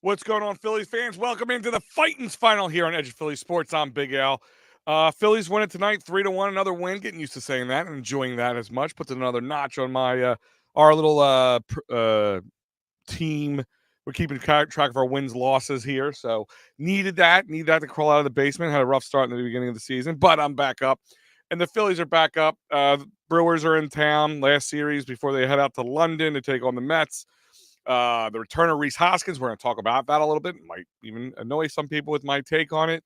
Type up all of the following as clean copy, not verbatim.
What's going on, Phillies fans? Welcome into the Fighting's final here on Edge of Philly Sports. I'm Big Al. Phillies win it tonight, 3-1. Another win. Getting used to saying that and enjoying that as much. Puts another notch on my our little team. We're keeping track of our wins, losses here. So needed that to crawl out of the basement. Had a rough start in the beginning of the season, but I'm back up, and the Phillies are back up. The Brewers are in town last series before they head out to London to take on the Mets. The return of Rhys Hoskins, we're going to talk about that a little bit. Might even annoy some people with my take on it.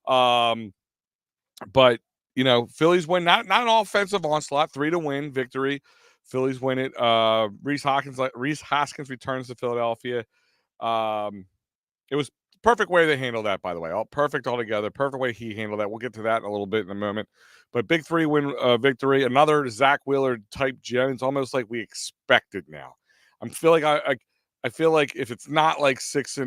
But Phillies win, not an offensive onslaught, 3-win victory. Phillies win it. Rhys Hoskins returns to Philadelphia. It was perfect way they handled that, by the way. All perfect altogether. Perfect way he handled that. We'll get to that in a little bit in a moment. But big 3-win victory. Another Zach Wheeler type gem. It's almost like we expected now. I feel like if it's not like six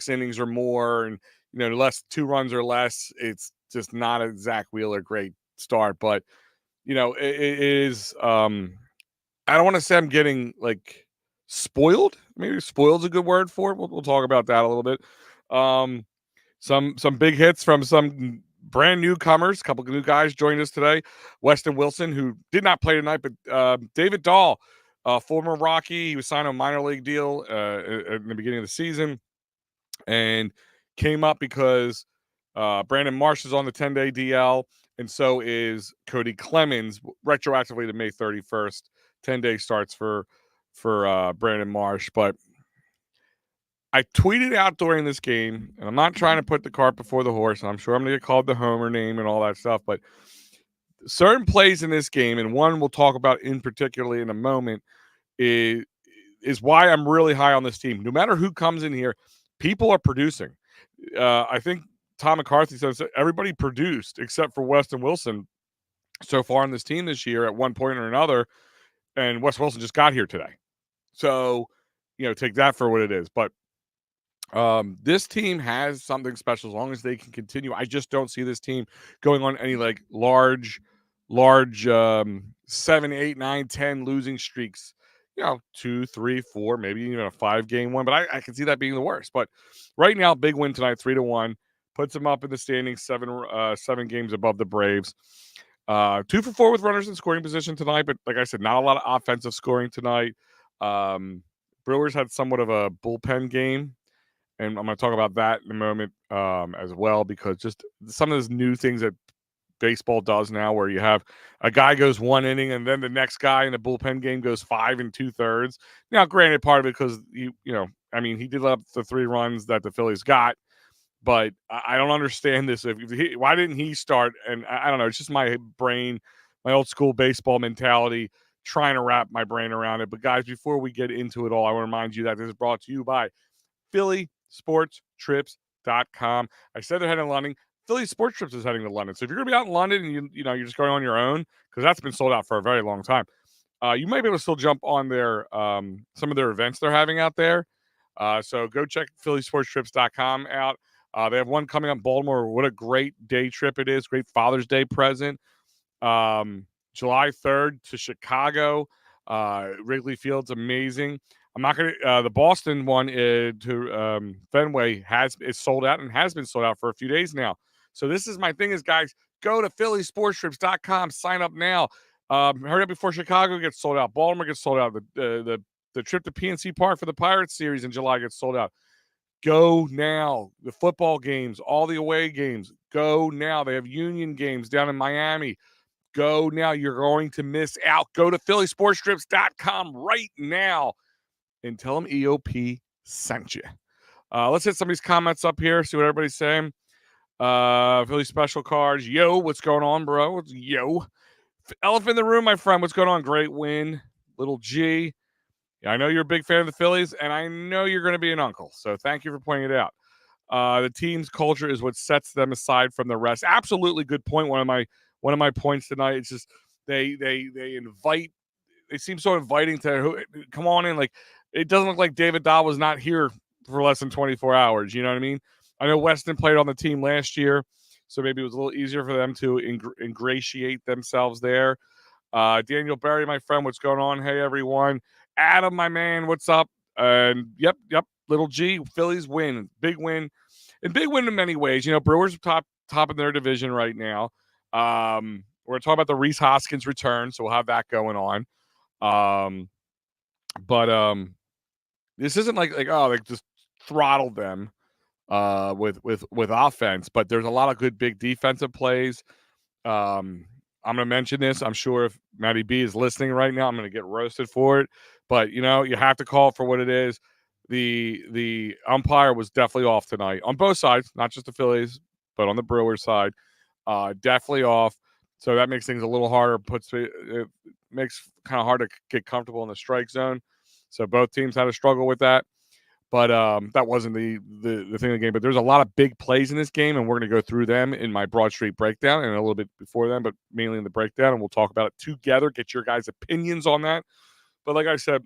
innings or more, and less 2 runs or less, it's just not a Zach Wheeler great start. But it is. I don't want to say I'm getting like spoiled. Maybe spoiled's a good word for it. We'll talk about that a little bit. Some big hits from some brand newcomers. A couple of new guys joined us today. Weston Wilson, who did not play tonight, but David Dahl. Former Rocky, he was signed on a minor league deal in the beginning of the season, and came up because Brandon Marsh is on the 10-day DL, and so is Cody Clemens, retroactively to May 31st. 10-day starts for Brandon Marsh. But I tweeted out during this game, and I'm not trying to put the cart before the horse, and I'm sure I'm going to get called the homer name and all that stuff, but certain plays in this game, and one we'll talk about in particularly in a moment, is why I'm really high on this team. No matter who comes in here, people are producing. I think Tom McCarthy says everybody produced except for Weston Wilson so far on this team this year at one point or another, and Wes Wilson just got here today. So, take that for what it is. But this team has something special as long as they can continue. I just don't see this team going on any like large 7, 8, 9, 10 losing streaks. 2, 3, 4, maybe even a 5-game one, but I can see that being the worst. But right now, big win tonight, 3-1, puts them up in the standings, 7 games above the Braves. 2 for 4 with runners in scoring position tonight, but like I said, not a lot of offensive scoring tonight. Brewers had somewhat of a bullpen game, and I'm going to talk about that in a moment as well, because just some of those new things that baseball does now, where you have a guy goes 1 inning and then the next guy in the bullpen game goes 5 2/3. Now, granted, part of it because he did up the 3 runs that the Phillies got, but I don't understand this. Why didn't he start? And I don't know. It's just my brain, my old school baseball mentality, trying to wrap my brain around it. But guys, before we get into it all, I want to remind you that this is brought to you by PhillySportsTrips.com. I said they're heading to London. Philly Sports Trips is heading to London. So if you're going to be out in London and you're just going on your own, because that's been sold out for a very long time, you might be able to still jump on their some of their events they're having out there. So go check PhillySportsTrips.com out. They have one coming up in Baltimore. What a great day trip it is. Great Father's Day present. July 3rd to Chicago. Wrigley Field's amazing. I'm not going to the Boston one to Fenway is sold out and has been sold out for a few days now. So this is my thing is, guys, go to PhillySportsTrips.com. Sign up now. Hurry up before Chicago gets sold out. Baltimore gets sold out. The trip to PNC Park for the Pirates series in July gets sold out. Go now. The football games, all the away games, go now. They have Union games down in Miami. Go now. You're going to miss out. Go to PhillySportsTrips.com right now and tell them EOP sent you. Let's hit some of these comments up here, see what everybody's saying. Philly special cards. Yo, what's going on, bro? Yo. Elephant in the room, my friend. What's going on? Great win. Little G. Yeah, I know you're a big fan of the Phillies, and I know you're going to be an uncle. So thank you for pointing it out. The team's culture is what sets them aside from the rest. Absolutely good point. One of my points tonight. It's just they invite. They seem so inviting to come on in. Like, it doesn't look like David Dahl was not here for less than 24 hours. You know what I mean? I know Weston played on the team last year, so maybe it was a little easier for them to ingratiate themselves there. Daniel Berry, my friend, what's going on? Hey, everyone. Adam, my man, what's up? And yep. little G, Phillies win, big win, and big win in many ways. Brewers are top in their division right now. We're going to talk about the Rhys Hoskins return, so we'll have that going on. But this isn't like they just throttled them with offense, but there's a lot of good big defensive plays. I'm going to mention this. I'm sure if Matty B is listening right now, I'm going to get roasted for it. But you have to call it for what it is. The umpire was definitely off tonight on both sides, not just the Phillies, but on the Brewers side, definitely off. So that makes things a little harder. It makes kind of hard to get comfortable in the strike zone. So both teams had to struggle with that. But that wasn't the thing of the game. But there's a lot of big plays in this game, and we're going to go through them in my Broad Street breakdown and a little bit before then, but mainly in the breakdown, and we'll talk about it together, get your guys' opinions on that. But like I said,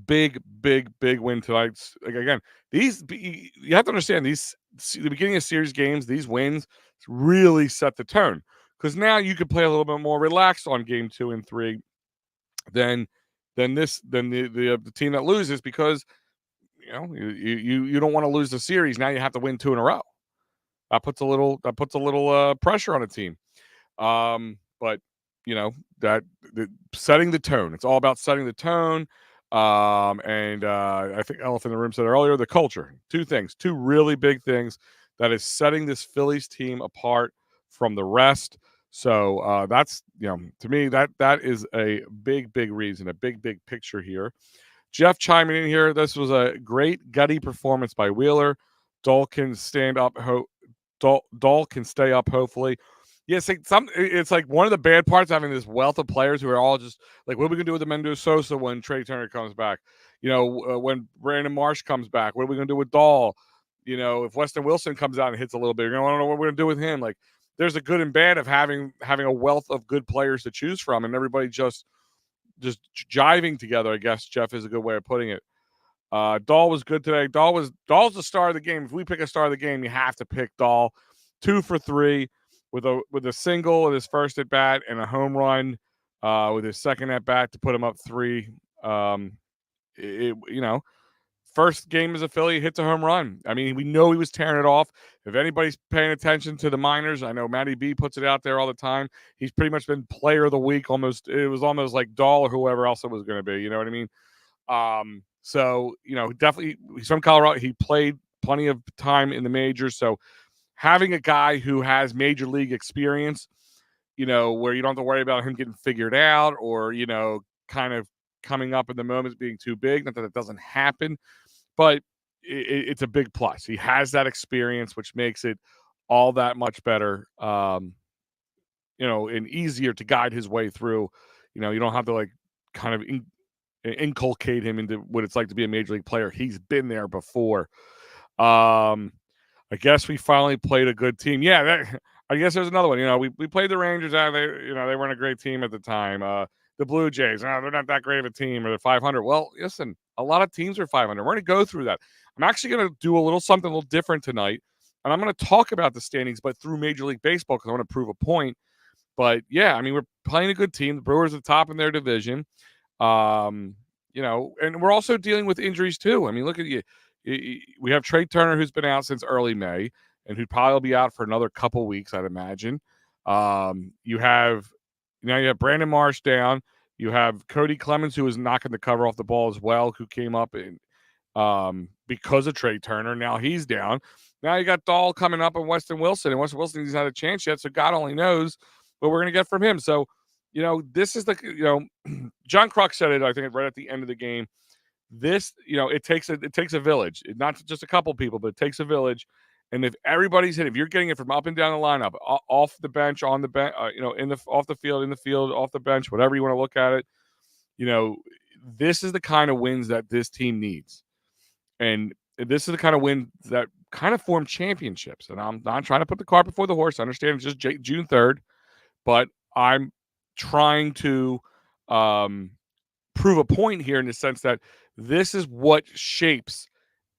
big win tonight. Like, again, you have to understand the beginning of series games, these wins really set the tone, because now you could play a little bit more relaxed on game 2 and 3 than the team that loses, because you don't want to lose the series. Now you have to win 2 in a row. That puts a little pressure on a team. But setting the tone. It's all about setting the tone. And I think Elephant in the Room said earlier, the culture. Two really big things that is setting this Phillies team apart from the rest. So that's, to me, that is a big reason, a big picture here. Jeff chiming in here. This was a great gutty performance by Wheeler. Dahl can stand up. Dahl can stay up, hopefully. Yes, it's like one of the bad parts, having this wealth of players who are all just like, what are we going to do with the Mendoza when Trey Turner comes back? When Brandon Marsh comes back, what are we going to do with Dahl? If Weston Wilson comes out and hits a little bit, I don't know what we're going to do with him. Like, there's a good and bad of having a wealth of good players to choose from, and everybody just jiving together, I guess, Jeff, is a good way of putting it. Dahl was good today. Dahl's the star of the game. If we pick a star of the game, you have to pick Dahl. 2 for 3 with a single in his first at bat and a home run with his second at bat to put him up 3. First game as a Philly, hits a home run. I mean, we know he was tearing it off. If anybody's paying attention to the minors, I know Matty B puts it out there all the time. He's pretty much been player of the week almost. It was almost like Dahl or whoever else it was going to be. You know what I mean? So, definitely he's from Colorado. He played plenty of time in the majors. So having a guy who has major league experience, where you don't have to worry about him getting figured out or, kind of coming up in the moments being too big. Not that it doesn't happen, but it's a big plus. He has that experience, which makes it all that much better, and easier to guide his way through. You don't have to like kind of inculcate him into what it's like to be a major league player. He's been there before. I guess we finally played a good team. Yeah, I guess there's another one. We played the Rangers. They weren't a great team at the time. The Blue Jays, they're not that great of a team, or they're 500. Well, listen, a lot of teams are 500. We're going to go through that. I'm actually going to do something a little different tonight, and I'm going to talk about the standings, but through Major League Baseball, because I want to prove a point. But yeah, I mean, we're playing a good team. The Brewers are top in their division. And we're also dealing with injuries too. I mean, look at you. We have Trey Turner, who's been out since early May, and who'd probably be out for another couple weeks, I'd imagine. You have Brandon Marsh down. You have Cody Clemens, who was knocking the cover off the ball as well, who came up because of Trey Turner. Now he's down. Now you got Dahl coming up and Weston Wilson. And Weston Wilson hasn't had a chance yet, so God only knows what we're going to get from him. So, this is John Kruk said it, I think, right at the end of the game. This, it takes a village. Not just a couple people, but it takes a village. And if everybody's hit, if you're getting it from up and down the lineup, off the bench, on the bench, off the field, in the field, off the bench, whatever you want to look at it, this is the kind of wins that this team needs. And this is the kind of win that kind of form championships. And I'm not trying to put the cart before the horse. I understand it's just June 3rd, but I'm trying to prove a point here in the sense that this is what shapes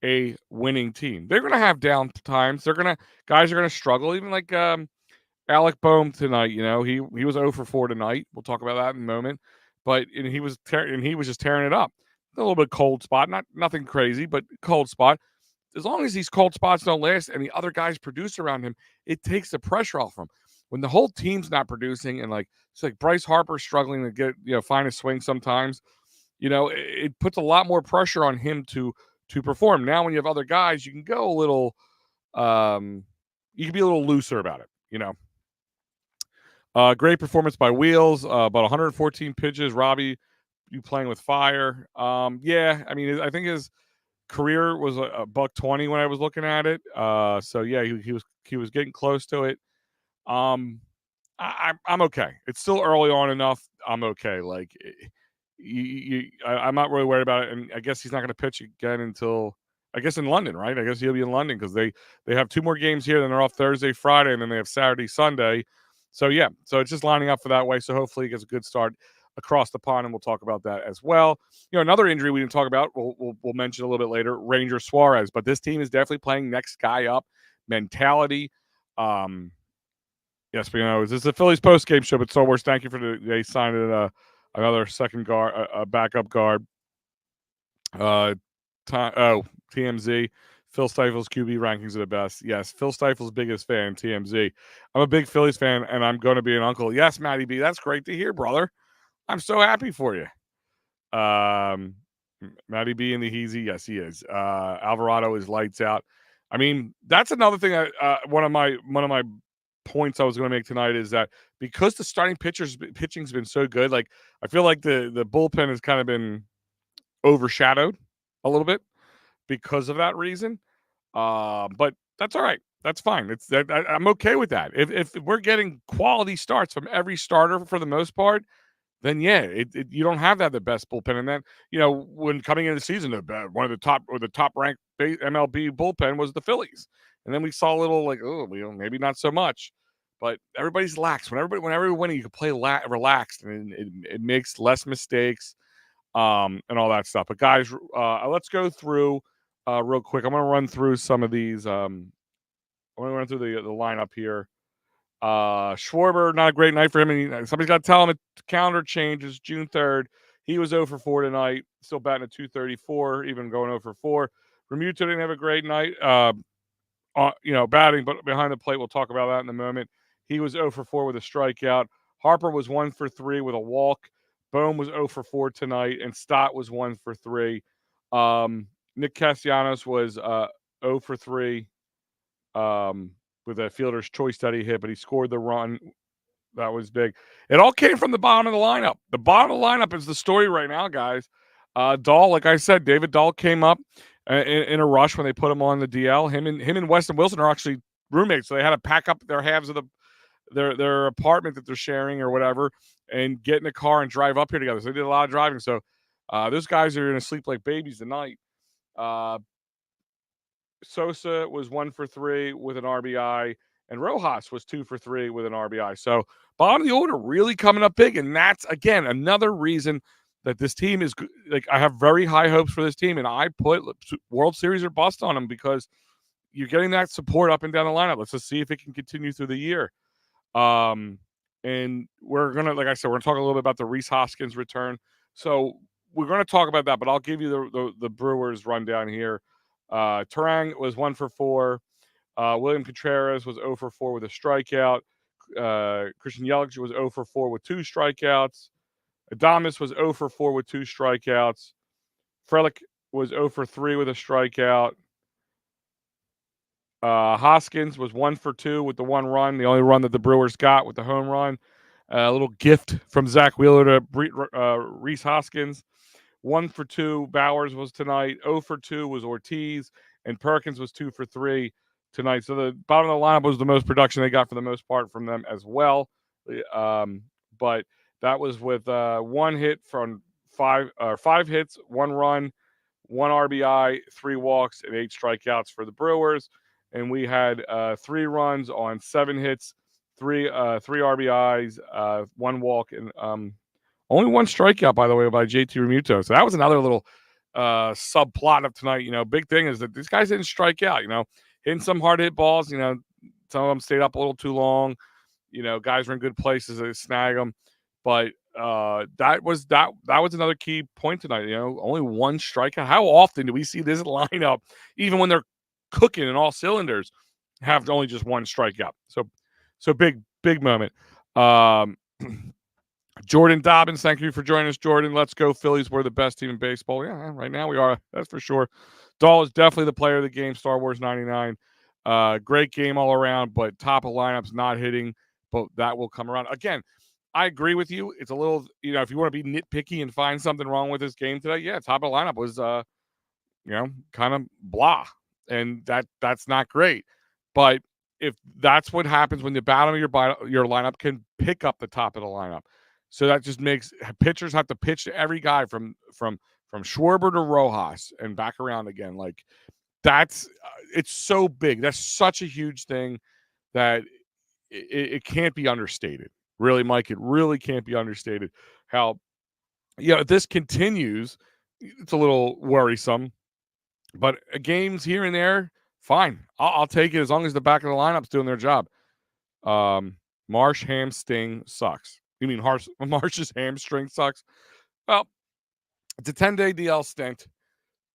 a winning team. They're going to have down times. Guys are going to struggle. Even like Alec Boehm tonight. He was 0 for 4 tonight. We'll talk about that in a moment. But he was just tearing it up. a little bit cold spot, nothing crazy, but cold spot. As long as these cold spots don't last and the other guys produce around him, it takes the pressure off him. When the whole team's not producing and it's like Bryce Harper struggling to get find a swing sometimes, it puts a lot more pressure on him to perform. Now when you have other guys, you can go a little you can be a little looser about it. Great performance by Wheels, about 114 pitches. Robbie, you playing with fire. Yeah, I mean, I think his career was a $120 when I was looking at it. So yeah, he was getting close to it. I'm okay. It's still early on enough. I'm okay. Like, I'm not really worried about it. And I guess he's not going to pitch again until I guess in London, right? I guess he'll be in London because they have 2 more games here. Then they're off Thursday, Friday, and then they have Saturday, Sunday. So yeah, so it's just lining up for that way. So hopefully he gets a good start across the pond, and we'll talk about that as well. Another injury we didn't talk about, we'll mention a little bit later, Ranger Suarez. But this team is definitely playing next guy up mentality. Yes, but this is the Phillies postgame show. But Soulworth, thank you for they signed another second guard, a backup guard. TMZ. Phil Stifel's QB rankings are the best. Yes, Phil Stifel's biggest fan, TMZ. I'm a big Phillies fan, and I'm going to be an uncle. Yes, Matty B, that's great to hear, brother. I'm so happy for you. Matty B in the Heezy, yes, he is. Alvarado is lights out. I mean, that's another thing. One of my points I was going to make tonight is that because the starting pitching's been so good, like I feel like the bullpen has kind of been overshadowed a little bit because of that reason. But that's all right. That's fine. I'm okay with that. If we're getting quality starts from every starter for the most part, then yeah, you don't have to have the best bullpen. And then when coming into the season, one of the top ranked MLB bullpen was the Phillies, and then we saw a little maybe not so much, but everybody's lax. When everybody's winning, you can play relaxed, and it makes less mistakes, and all that stuff. But guys, let's go through real quick. I'm going to run through some of these. I'm going to run through the lineup here. Schwarber, not a great night for him. And somebody's got to tell him the calendar changes June 3rd. He was 0 for 4 tonight, still batting at 234, even going 0 for 4. Remuto didn't have a great night, batting, but behind the plate. We'll talk about that in a moment. He was 0 for 4 with a strikeout. Harper was 1 for 3 with a walk. Bohm was 0 for 4 tonight, and Stott was 1 for 3. Nick Castellanos was 0 for 3 with a fielder's choice that he hit, but he scored the run. That was big. It all came from the bottom of the lineup. The bottom of the lineup is the story right now, guys. Dahl, like I said, David Dahl came up in a rush when they put him on the DL. Him and Weston Wilson are actually roommates, so they had to pack up their halves of their apartment that they're sharing or whatever and get in a car and drive up here together. So they did a lot of driving. So those guys are going to sleep like babies tonight. Sosa was 1 for 3 with an RBI, and Rojas was 2 for 3 with an RBI. So bottom of the order really coming up big, and that's again another reason that this team is like I have very high hopes for this team, and I put World Series or bust on them because you're getting that support up and down the lineup. Let's just see if it can continue through the year. And we're gonna, like I said, we're gonna talk a little bit about the Rhys Hoskins return. So we're gonna talk about that, but I'll give you the Brewers rundown here. Terang was 1 for 4. William Contreras was 0 for 4 with a strikeout. Christian Yelich was 0 for 4 with 2 strikeouts. Adames was 0 for 4 with 2 strikeouts. Frelick was 0 for 3 with a strikeout. Hoskins was 1 for 2 with the 1 run, the only run that the Brewers got with the home run. A little gift from Zach Wheeler to Rhys Hoskins. 1 for 2, Bowers was tonight. 0 for 2 was Ortiz, and Perkins was 2 for 3 tonight. So the bottom of the lineup was the most production they got for the most part from them as well. But that was with 1 hit from 5 hits, 1 run, 1 RBI, 3 walks, and 8 strikeouts for the Brewers. And we had 3 runs on 7 hits, 3 RBIs, 1 walk, and only 1 strikeout, by the way, by JT Realmuto. So that was another little subplot of tonight. Big thing is that these guys didn't strike out. Hitting some hard hit balls. Some of them stayed up a little too long. Guys were in good places to snag them. But That was another key point tonight. Only one strikeout. How often do we see this lineup, even when they're cooking in all cylinders, have only just one strikeout? So big moment. Um, Jordan Dobbins, thank you for joining us, Jordan. Let's go Phillies. We're the best team in baseball. Yeah, right now we are. That's for sure. Dahl is definitely the player of the game. Star Wars 99. Great game all around, but top of lineups not hitting. But that will come around. Again, I agree with you. It's a little, if you want to be nitpicky and find something wrong with this game today, yeah, top of lineup was, kind of blah, and that's not great. But if that's what happens when the bottom of your lineup can pick up the top of the lineup, so that just makes pitchers have to pitch to every guy from Schwarber to Rojas and back around again. Like that's it's so big. That's such a huge thing that it can't be understated. Really, Mike, it really can't be understated. How if this continues, it's a little worrisome. But games here and there, fine. I'll take it as long as the back of the lineup's doing their job. Marsh hamstring sucks. You mean Marsh's hamstring sucks? Well, it's a 10-day DL stint.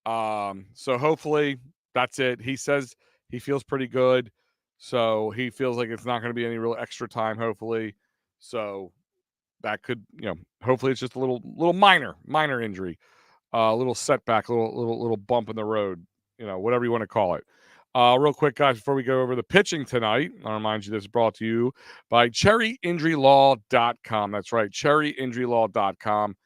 So hopefully that's it. He says he feels pretty good. So he feels like it's not going to be any real extra time, hopefully. So that could, hopefully it's just a little minor injury, a little setback, little bump in the road, whatever you want to call it. Real quick, guys, before we go over the pitching tonight, I'll remind you this is brought to you by cherryinjurylaw.com. That's right, cherryinjurylaw.com.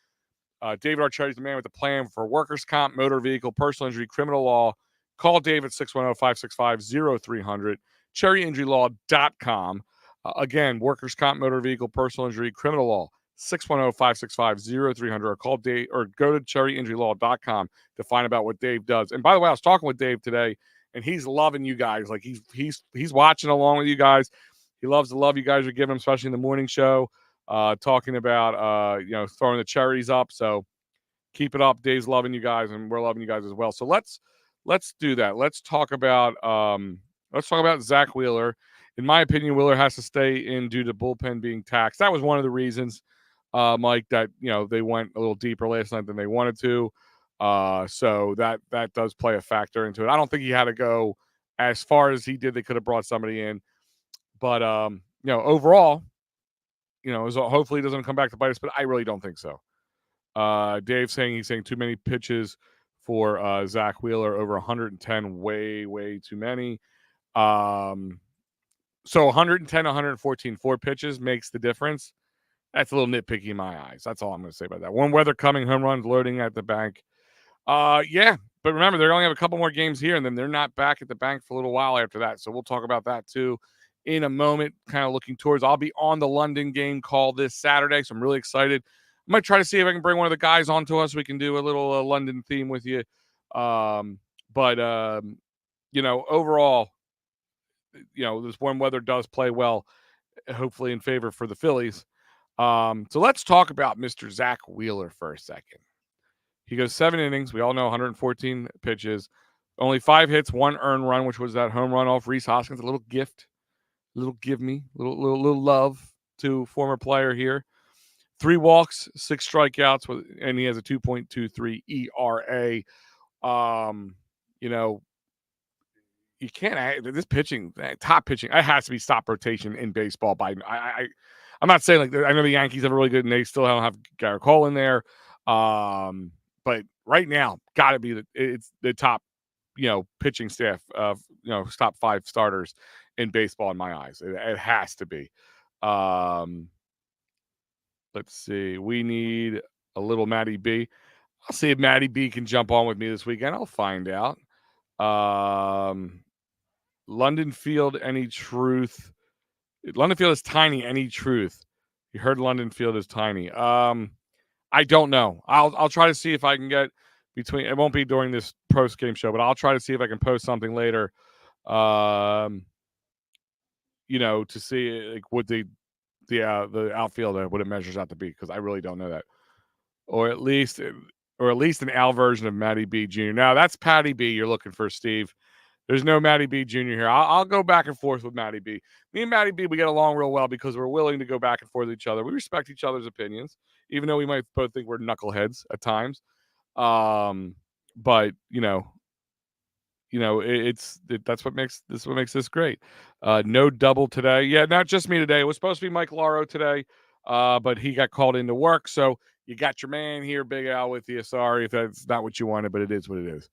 David Archetti's the man with the plan for workers' comp, motor vehicle, personal injury, criminal law. Call David 610-565-0300, cherryinjurylaw.com. Again, workers' comp, motor vehicle, personal injury, criminal law, 610-565-0300, or call Dave, or go to cherryinjurylaw.com to find out what Dave does. And by the way, I was talking with Dave today, and he's loving you guys. Like he's watching along with you guys. He loves the love you guys are giving him, especially in the morning show. Talking about throwing the cherries up. So keep it up. Dave's loving you guys, and we're loving you guys as well. So let's do that. Let's talk about Zack Wheeler. In my opinion, Wheeler has to stay in due to bullpen being taxed. That was one of the reasons, Mike, that they went a little deeper last night than they wanted to. So that does play a factor into it. I don't think he had to go as far as he did. They could have brought somebody in, but overall, hopefully he doesn't come back to bite us, but I really don't think so. Dave's saying too many pitches for Zack Wheeler, over 110, way too many. So 110, 114, 4 pitches makes the difference. That's a little nitpicky in my eyes. That's all I'm going to say about that. Warm weather coming, home runs loading at the bank. Yeah, but remember, they only have a couple more games here, and then they're not back at the bank for a little while after that. So we'll talk about that too in a moment, kind of looking towards. I'll be on the London game call this Saturday, so I'm really excited. I might try to see if I can bring one of the guys onto us. We can do a little London theme with you. But overall, this warm weather does play well, hopefully in favor for the Phillies. So let's talk about Mr. Zack Wheeler for a second. He goes 7 innings. We all know 114 pitches, only 5 hits, 1 earned run, which was that home run off Rhys Hoskins. A little gift, little love to former player here. 3 walks, 6 strikeouts, and he has a 2.23 ERA. You can't. This pitching, top pitching, it has to be stop rotation in baseball. I'm not saying like I know the Yankees have a really good, and they still don't have Garrett Cole in there. But right now, got to be it's the top, pitching staff of top 5 starters in baseball in my eyes. It has to be. Let's see. We need a little Matty B. I'll see if Matty B can jump on with me this weekend. I'll find out. London Field, any truth? London Field is tiny. Any truth? You heard London Field is tiny. I don't know. I'll try to see if I can get between. It won't be during this post game show, but I'll try to see if I can post something later. To see like what the outfield what it measures out to be, because I really don't know that, or at least an Al version of Matty B Jr. Now that's Patty B you're looking for, Steve. There's no Matty B Jr. here. I'll go back and forth with Matty B. Me and Matty B, we get along real well because we're willing to go back and forth with each other. We respect each other's opinions, even though we might both think we're knuckleheads at times. But that's what makes this great. No double today. Yeah, not just me today. It was supposed to be Mike Laro today, but he got called into work. So you got your man here, Big Al, with you. Sorry if that's not what you wanted, but it is what it is.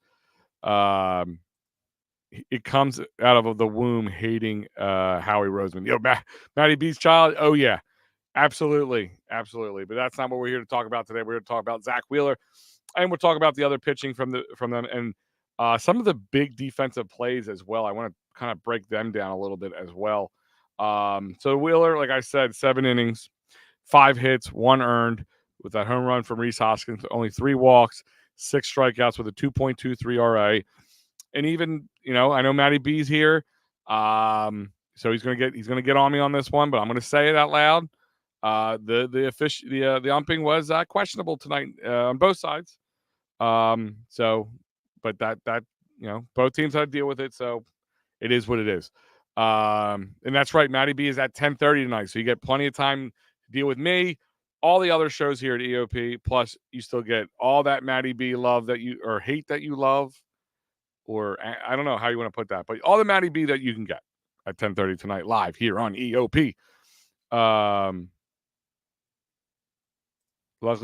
It comes out of the womb hating Howie Roseman. Matty B's child. Oh yeah, absolutely. But that's not what we're here to talk about today. We're here to talk about Zack Wheeler, and we'll talk about the other pitching from them and some of the big defensive plays as well. I want to kind of break them down a little bit as well. So Wheeler, like I said, 7 innings, 5 hits, 1 earned with that home run from Rhys Hoskins, only 3 walks, 6 strikeouts with a 2.23 RA. And even, I know Matty B's here. So he's gonna get on me on this one, but I'm gonna say it out loud. The umping was questionable tonight on both sides. But that both teams had to deal with it, so it is what it is. And that's right, Matty B is at 10:30 tonight, so you get plenty of time to deal with me, all the other shows here at EOP. Plus, you still get all that Matty B love or hate that you love, or I don't know how you want to put that, but all the Matty B that you can get at 10:30 tonight live here on EOP. Luckily,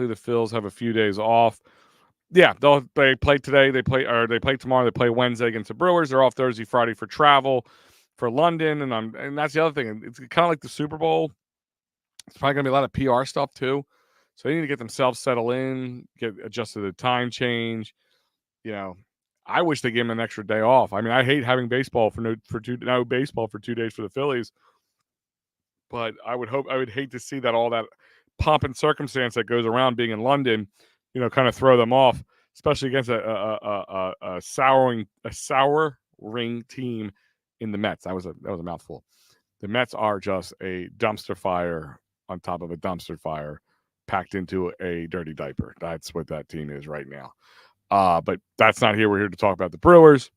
the Phils have a few days off. Yeah, they play today. They play tomorrow. They play Wednesday against the Brewers. They're off Thursday, Friday for travel for London, and that's the other thing. It's kind of like the Super Bowl. It's probably gonna be a lot of PR stuff too, so they need to get themselves settled in, get adjusted to the time change. I wish they gave them an extra day off. I mean, I hate having baseball no baseball for 2 days for the Phillies, but I would hate to see that all that pomp and circumstance that goes around being in London, kind of throw them off, especially against a souring team in the Mets. That was a mouthful. The Mets are just a dumpster fire on top of a dumpster fire packed into a dirty diaper. That's what that team is right now. But that's not here. We're here to talk about the Brewers.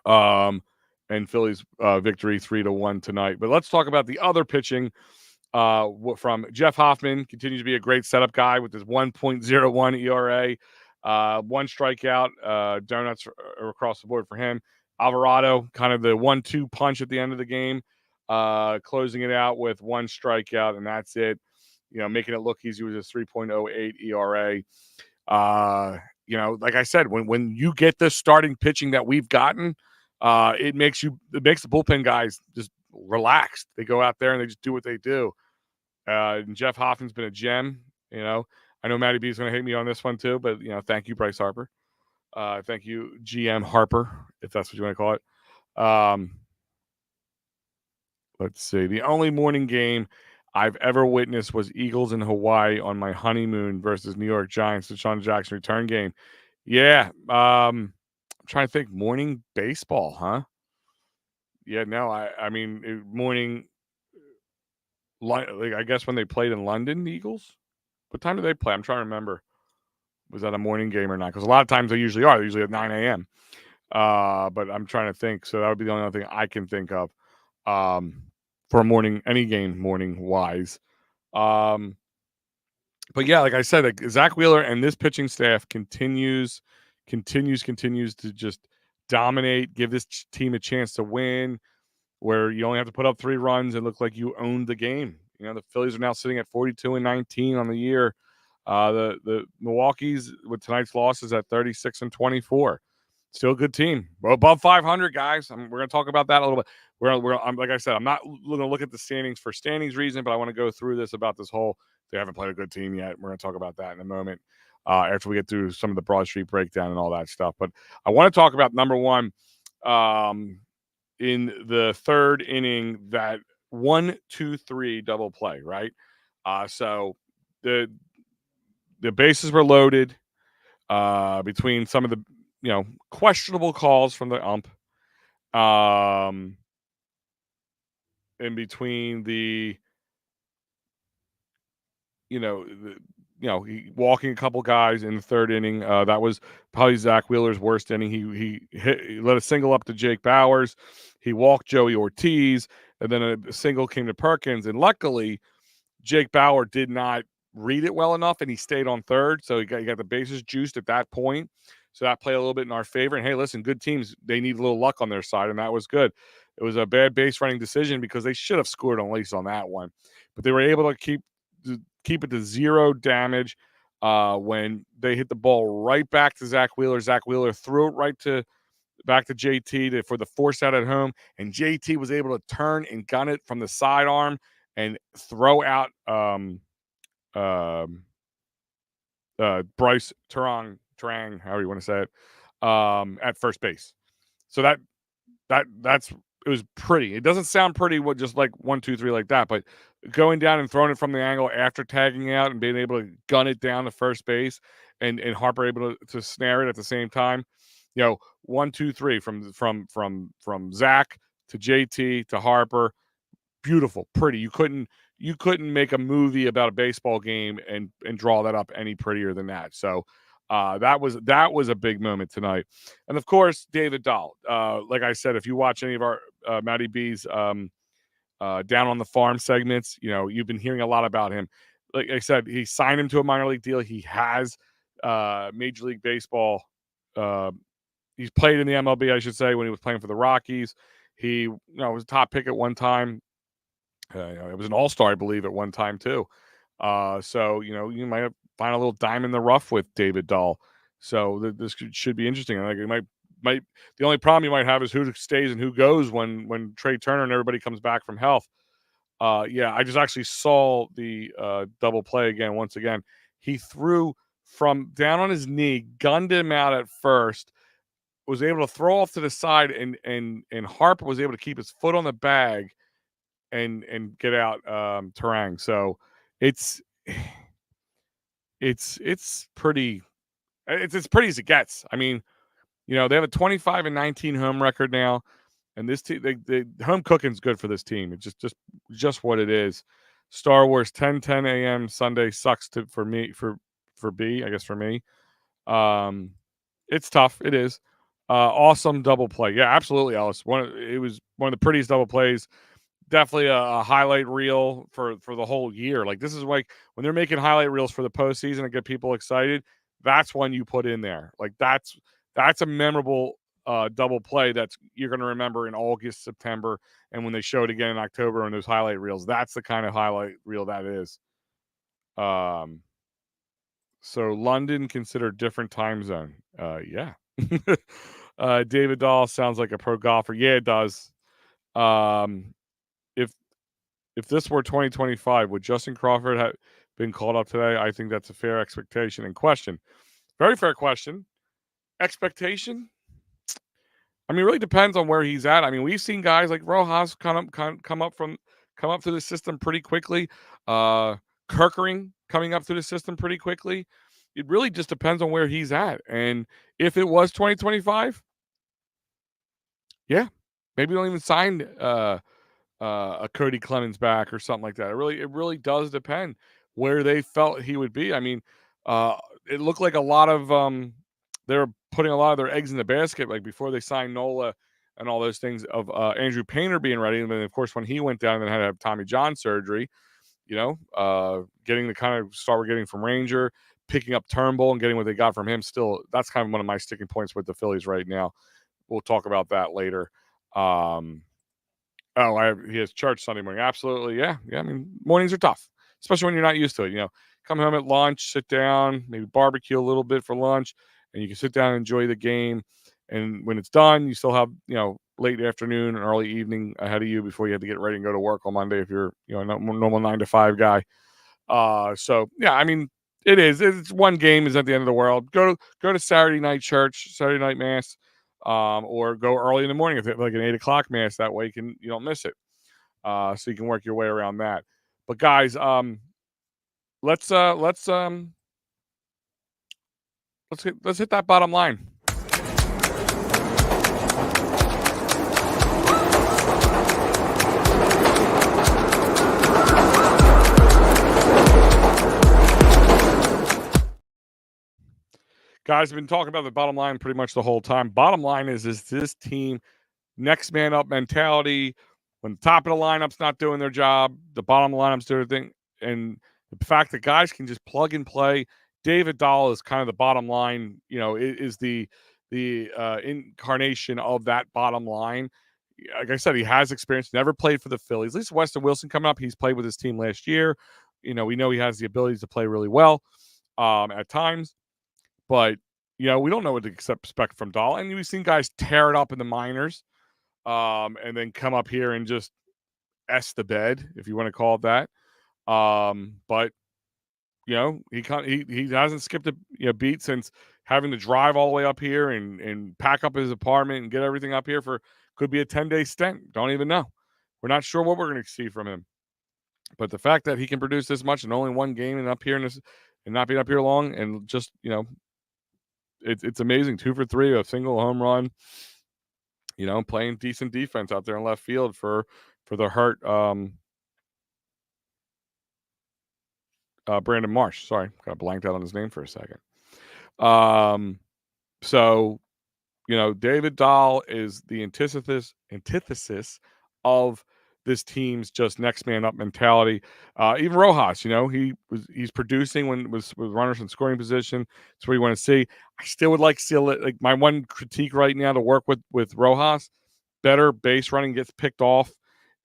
And Phillies victory 3-1 tonight. But let's talk about the other pitching from Jeff Hoffman. Continues to be a great setup guy with his 1.01 ERA, 1 strikeout, donuts across the board for him. Alvarado, kind of the 1-2 punch at the end of the game, closing it out with 1 strikeout, and that's it. Making it look easy with his 3.08 ERA. Like I said, when you get the starting pitching that we've gotten, it makes the bullpen guys just relaxed. They go out there and they just do what they do. And Jeff Hoffman's been a gem. I know Matty B is going to hate me on this one too, but thank you, Bryce Harper. Thank you, GM Harper, if that's what you want to call it. Let's see. The only morning game I've ever witnessed was Eagles in Hawaii on my honeymoon versus New York Giants, the Sean Jackson return game. Yeah. I'm trying to think. Morning baseball, huh? Yeah, no, I mean, morning, like, I guess when they played in London, the Eagles? What time do they play? I'm trying to remember. Was that a morning game or not? Because a lot of times they usually are. They're usually at 9 a.m. But I'm trying to think. So that would be the only other thing I can think of for any game morning-wise. But yeah, like I said, Zack Wheeler and this pitching staff continues to just dominate, give this team a chance to win, where you only have to put up 3 runs and look like you owned the game. The Phillies are now sitting at 42-19 on the year. The Milwaukee's with tonight's loss is at 36-24. Still a good team. We're above 500, guys. We're going to talk about that a little bit. Like I said, I'm not going to look at the standings for standings reason, but I want to go through this about this whole. They haven't played a good team yet. We're going to talk about that in a moment after we get through some of the Broad Street breakdown and all that stuff. But I want to talk about number one in the 3rd inning, that 1-2-3 double play, right? So the bases were loaded between some of the questionable calls from the ump, in between the he walking a couple guys in the third inning. That was probably Zach Wheeler's worst inning. He let a single up to Jake Bauers. He walked Joey Ortiz, and then a single came to Perkins. And luckily, Jake Bauer did not read it well enough, and he stayed on third. So he got the bases juiced at that point. So that played a little bit in our favor. And hey, listen, good teams, they need a little luck on their side, and that was good. It was a bad base running decision because they should have scored at least on that one. But they were able to keep it to 0 damage when they hit the ball right back to Zach Wheeler. Zach Wheeler threw it back to JT for the force out at home, and JT was able to turn and gun it from the sidearm and throw out Bryce Terang, however you want to say it, at first base. So it was pretty. It doesn't sound pretty, just like 1, 2, 3 like that, but going down and throwing it from the angle after tagging out and being able to gun it down to first base, and Harper able to snare it at the same time. 1, 2, 3 from ZACK to JT to Harper. Beautiful, pretty. You couldn't make a movie about a baseball game and draw that up any prettier than that. So that was a big moment tonight. And of course, David Dahl. Like I said, if you watch any of our Matty B's down on the farm segments, you've been hearing a lot about him. Like I said, he signed him to a minor league deal. He has Major League Baseball. He's played in the MLB, I should say, when he was playing for the Rockies. He was a top pick at one time. It was an all-star, I believe, at one time too. So you might find a little dime in the rough with David Dahl. So this should be interesting. Like it might. The only problem you might have is who stays and who goes when Trey Turner and everybody comes back from health. I just actually saw the double play once again. He threw from down on his knee, gunned him out at first, was able to throw off to the side, and Harper was able to keep his foot on the bag and get out Terang. So it's pretty. It's as pretty as it gets. I mean, they have a 25-19 home record now, and this team, the home cooking's good for this team. It's just what it is. Star Wars 10 a.m. Sunday sucks for me for B, I guess for me. It's tough. It is. Awesome double play. Yeah, absolutely, Ellis. It was one of the prettiest double plays. Definitely a highlight reel for the whole year. Like, this is like when they're making highlight reels for the postseason to get people excited. That's one you put in there. Like that's a memorable double play you're going to remember in August, September, and when they show it again in October on those highlight reels. That's the kind of highlight reel that is. So London considered different time zone. Yeah. David Dahl sounds like a pro golfer. Yeah, it does. If this were 2025, would Justin Crawford have been called up today? I think that's a fair expectation and question. Very fair question. Expectation? I mean, it really depends on where he's at. I mean, we've seen guys like Rojas come up through the system pretty quickly. Kerkering coming up through the system pretty quickly. It really just depends on where he's at. And if it was 2025, yeah, maybe don't even sign a Cody Clemens back or something like that. It really does depend where they felt he would be. I mean, it looked like a lot of they were putting a lot of their eggs in the basket, like before they signed Nola and all those things of Andrew Painter being ready. And then, of course, when he went down and had to have Tommy John surgery, getting the kind of start we're getting from Ranger, picking up Turnbull and getting what they got from him. Still, that's kind of one of my sticking points with the Phillies right now. We'll talk about that later. He has church Sunday morning. Absolutely. Yeah. I mean, mornings are tough, especially when you're not used to it. Come home at lunch, sit down, maybe barbecue a little bit for lunch, and you can sit down and enjoy the game. And when it's done, you still have, late afternoon and early evening ahead of you before you have to get ready and go to work on Monday if you're, a normal 9 to 5 guy. So, yeah, I mean, it's one game is at the end of the world. Go to Saturday night church, Saturday night mass, or go early in the morning if it's like an 8 o'clock mass. That way you don't miss it. So you can work your way around that. But guys, let's hit that bottom line. Guys have been talking about the bottom line pretty much the whole time. Bottom line is this team next man up mentality. When the top of the lineup's not doing their job, the bottom of the lineup's doing their thing. And the fact that guys can just plug and play. David Dahl is kind of the bottom line, is the incarnation of that bottom line. Like I said, he has experience, never played for the Phillies. At least Weston Wilson coming up, he's played with his team last year. We know he has the ability to play really well at times. But, we don't know what to expect from Dahl. And we've seen guys tear it up in the minors and then come up here and just S the bed, if you want to call it that. But he hasn't skipped a beat since having to drive all the way up here and pack up his apartment and get everything up here for could be a 10-day stint. Don't even know. We're not sure what we're going to see from him. But the fact that he can produce this much in only one game and up here and not being up here long and just it's amazing. 2 for 3, a single home run. Playing decent defense out there in left field for the hurt Brandon Marsh. Sorry, got blanked out on his name for a second. So, David Dahl is the antithesis of this team's just next man up mentality. Even Rojas, he's producing with runners in scoring position. That's what you want to see. I still would like to see like my one critique right now to work with Rojas. Better base running, gets picked off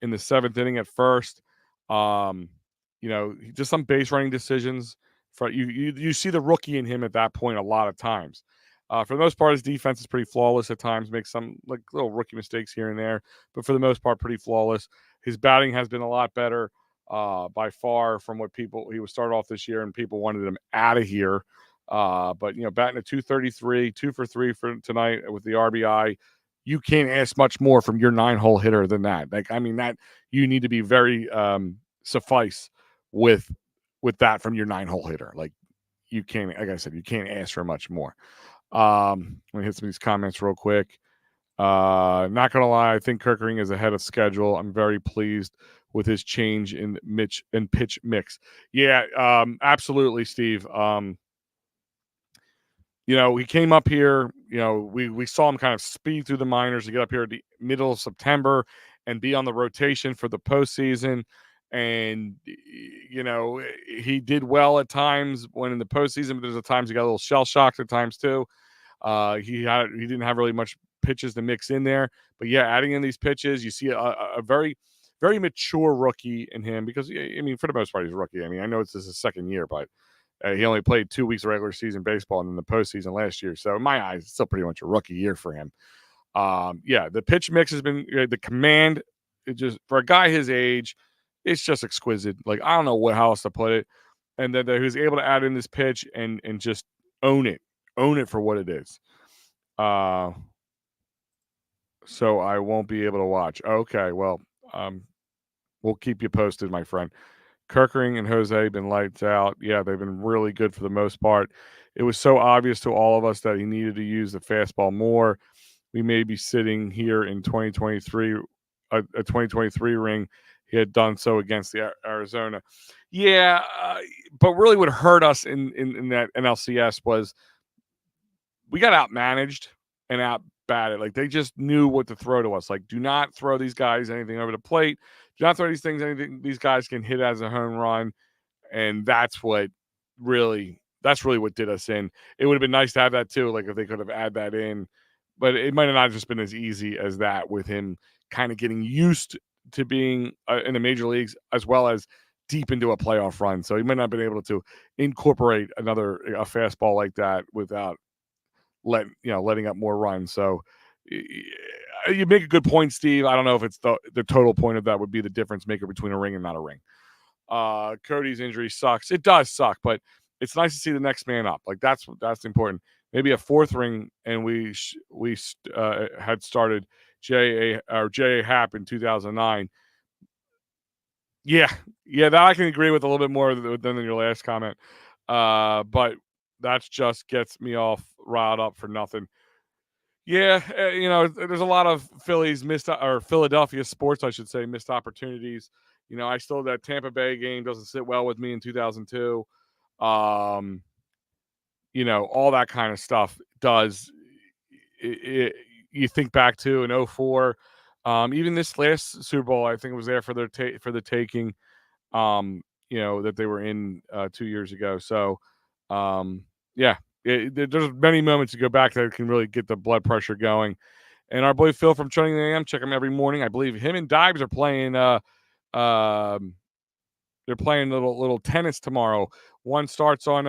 in the 7th inning at first. Just some base running decisions. You see the rookie in him at that point a lot of times. For the most part, his defense is pretty flawless at times, makes some like little rookie mistakes here and there, but for the most part, pretty flawless. His batting has been a lot better by far from what he was started off this year, and people wanted him out of here. But batting at 233, 2 for 3 for tonight with the RBI. You can't ask much more from your 9-hole hitter than that. That you need to be very suffice with that from your 9-hole hitter. Like you can't, like I said, you can't ask for much more. Let me hit some of these comments real quick. Not gonna lie, I think Kerkering is ahead of schedule. I'm very pleased with his change in pitch mix. Yeah, absolutely, Steve. He came up here, we saw him kind of speed through the minors to get up here at the middle of September and be on the rotation for the postseason. And, he did well at times when in the postseason, but there's at times he got a little shell shocked at times too. He didn't have really much pitches to mix in there, but yeah, adding in these pitches, you see a very, very mature rookie in him because, for the most part, he's a rookie. I know this is his second year, but he only played 2 weeks of regular season baseball and then the postseason last year. So in my eyes, it's still pretty much a rookie year for him. The pitch mix has been the command. It just for a guy his age, it's just exquisite. Like I don't know how else to put it. And then he was able to add in this pitch and just own it for what it is. So I won't be able to watch. Okay, well, we'll keep you posted, my friend. Kerkering and Jose have been lights out. Yeah, they've been really good for the most part. It was so obvious to all of us that he needed to use the fastball more. We may be sitting here in 2023, a 2023 ring. He had done so against the Arizona. Yeah, but really what hurt us in that NLCS was we got outmanaged and outbatted. Like they just knew what to throw to us. Like, do not throw these guys anything over the plate. Do not throw these things anything these guys can hit as a home run. And that's really what did us in. It would have been nice to have that too, like if they could have added that in. But it might have not just been as easy as that with him kind of getting used to being in the major leagues as well as deep into a playoff run. So he might not have been able to incorporate a fastball like that without letting up more runs. So you make a good point, Steve. I don't know if it's the total point of that would be the difference maker between a ring and not a ring. Cody's injury sucks. It does suck, but it's nice to see the next man up. Like that's important. Maybe a 4th ring, and we had started J.A. Happ in 2009. Yeah, that I can agree with a little bit more than your last comment. But that just gets me all riled up for nothing. Yeah, there's a lot of Philadelphia sports, I should say, missed opportunities. I still that Tampa Bay game doesn't sit well with me in 2002. all that kind of stuff does. You think back to in 04, even this last Super Bowl, I think it was there for for the taking. That they were in 2 years ago. So, yeah, there's many moments to go back that can really get the blood pressure going. And our boy Phil from Training AM, check him every morning. I believe him and Dibes are playing. Um, they're playing little tennis tomorrow. One starts on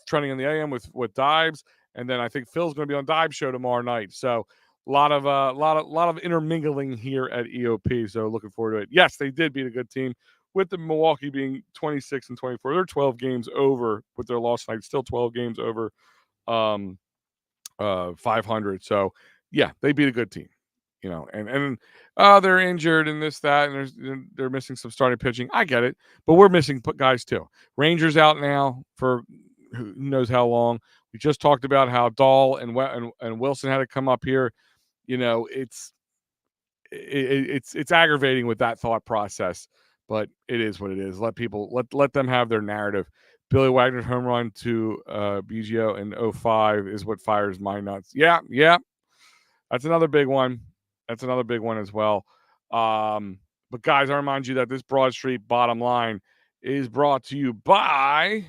Trending in the AM with Dibes, and then I think Phil's going to be on Dibes show tomorrow night. So a lot of intermingling here at EOP. So looking forward to it. Yes, they did beat a good team, with the Milwaukee being 26-24. They're 12 games over with their loss tonight. Still 12 games over 500. So yeah, they beat a good team. And they're injured and this, that, and they're missing some starting pitching. I get it, but we're missing guys too. Rangers out now for who knows how long. We just talked about how DAHL and Wilson had to come up here. It's aggravating with that thought process, but it is what it is. Let them have their narrative. Billy Wagner's home run to BGO in 05 is what fires my nuts. Yeah, that's another big one. That's another big one as well. But guys, I remind you that this Broad Street Bottom Line is brought to you by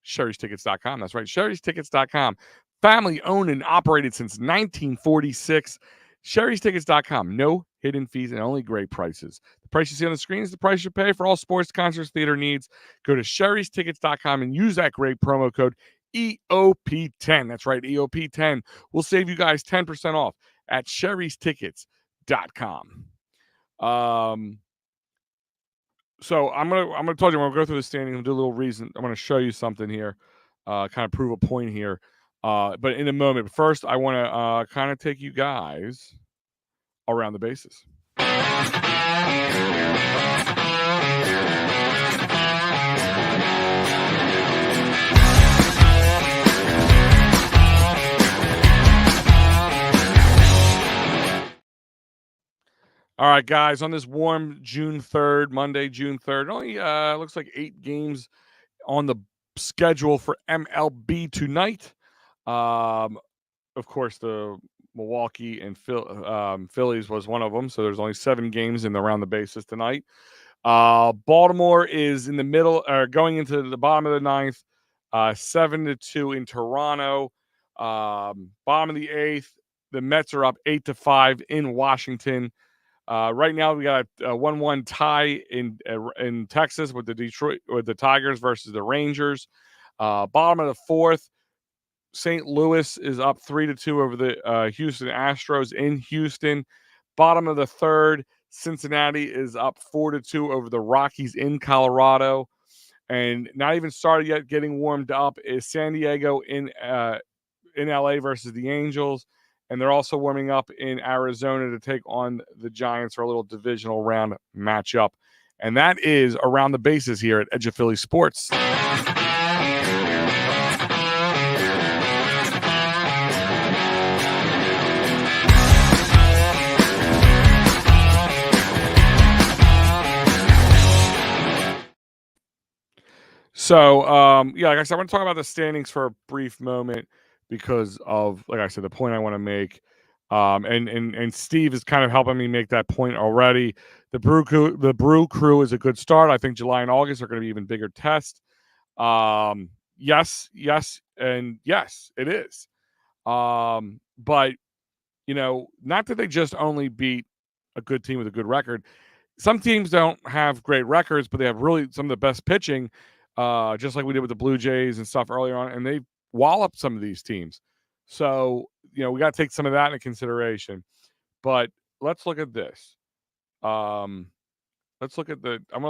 Sherry'sTickets.com. That's right, Sherry'sTickets.com. Family owned and operated since 1946. Sherry'sTickets.com. No hidden fees and only great prices. The price you see on the screen is the price you pay for all sports, concerts, theater needs. Go to Sherry'sTickets.com and use that great promo code EOP10. That's right, EOP10. We'll save you guys 10% off at Sherry'sTickets.com. So I'm gonna tell you, I'm gonna go through the standings and do a little reason. I'm gonna show you something here, kind of prove a point here. But in a moment. But first, I want to kind of take you guys around the bases. All right, guys, on this warm June 3rd, Monday, June 3rd, only looks like 8 games on the schedule for MLB tonight. Of course, the Milwaukee and Phillies was one of them, so there's only 7 games in the around the bases tonight. Baltimore is in the middle, or going into the bottom of the ninth, 7-2 in Toronto. Bottom of the 8th, the Mets are up 8-5 in Washington. Right now, we got a 1-1 tie in Texas with the Tigers versus the Rangers. Bottom of the 4th, St. Louis is up 3-2 over the Houston Astros in Houston. Bottom of the 3rd, Cincinnati is up 4-2 over the Rockies in Colorado. And not even started yet, getting warmed up, is San Diego in LA versus the Angels. And they're also warming up in Arizona to take on the Giants for a little divisional round matchup. And that is around the bases here at Edge of Philly Sports. So, like I said, I want to talk about the standings for a brief moment because of, like I said, the point I want to make. And Steve is kind of helping me make that point already. The Brew Crew is a good start. I think July and August are going to be even bigger tests. Yes, and yes, it is. But not that they just only beat a good team with a good record. Some teams don't have great records, but they have really some of the best pitching. Just like we did with the Blue Jays and stuff earlier on, and they walloped some of these teams. So, we got to take some of that into consideration. But let's look at this. I'm going to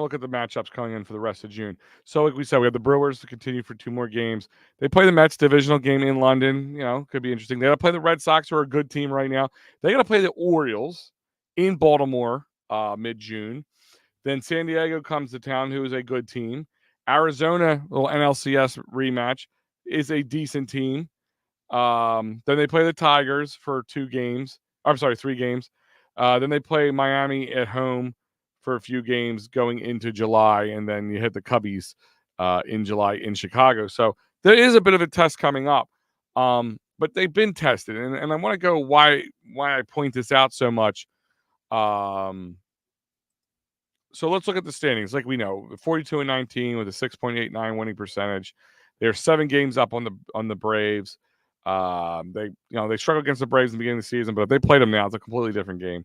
look at the matchups coming in for the rest of June. So, like we said, we have the Brewers to continue for 2 more games. They play the Mets divisional game in London. Could be interesting. They got to play the Red Sox, who are a good team right now. They got to play the Orioles in Baltimore mid-June. Then San Diego comes to town, who is a good team. Arizona, little NLCS rematch, is a decent team. Then they play the Tigers for 3 games. Then they play Miami at home for a few games going into July, and then you hit the Cubbies in July in Chicago. So there is a bit of a test coming up. But they've been tested, and I want to go why I point this out so much. So let's look at the standings. Like we know, 42-19 with a 6.89 winning percentage. They're 7 games up on the Braves. They struggled against the Braves in the beginning of the season, but if they played them now, it's a completely different game.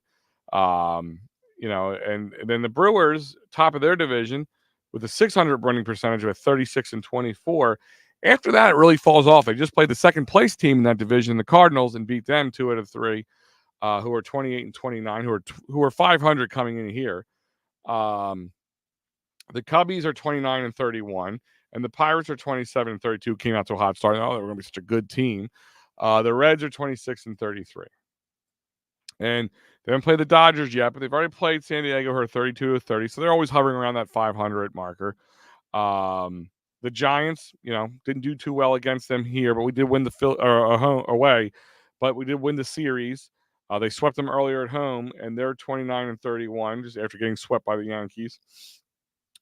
And then the Brewers, top of their division, with a 600 winning percentage with 36-24. After that, it really falls off. They just played the second place team in that division, the Cardinals, and beat them 2 out of 3, who are 28-29, who are 500 coming in here. The Cubbies are 29-31, and the Pirates are 27-32. Came out to a hot start. Oh, they were going to be such a good team. The Reds are 26-33. And they haven't played the Dodgers yet, but they've already played San Diego, who are 32-30. So they're always hovering around that 500 marker. The Giants, didn't do too well against them here, but we did win away, but we did win the series. They swept them earlier at home, and they're 29-31 just after getting swept by the Yankees.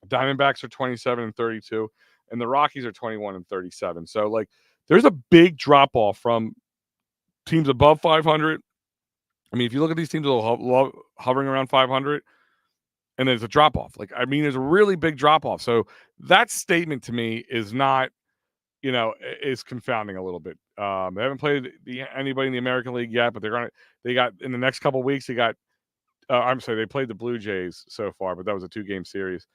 Diamondbacks are 27-32, and the Rockies are 21-37. So, there's a big drop off from teams above 500. I mean, if you look at these teams hovering around 500, and there's a drop off. There's a really big drop off. So that statement to me is not, is confounding a little bit. They haven't played anybody in the American League yet, but they got in the next couple of weeks. They played the Blue Jays so far, but that was a 2-game series.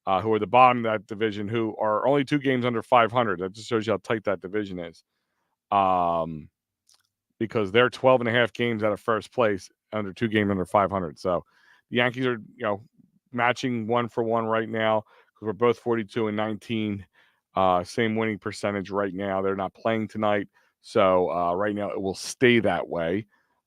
Who are the bottom of that division, who are only 2 games under 500. That just shows you how tight that division is. Because they're 12.5 games out of first place, under 2 games under 500. So the Yankees are, matching 1-for-1 right now, because we're both 42-19. Same winning percentage right now. They're not playing tonight. So right now it will stay that way.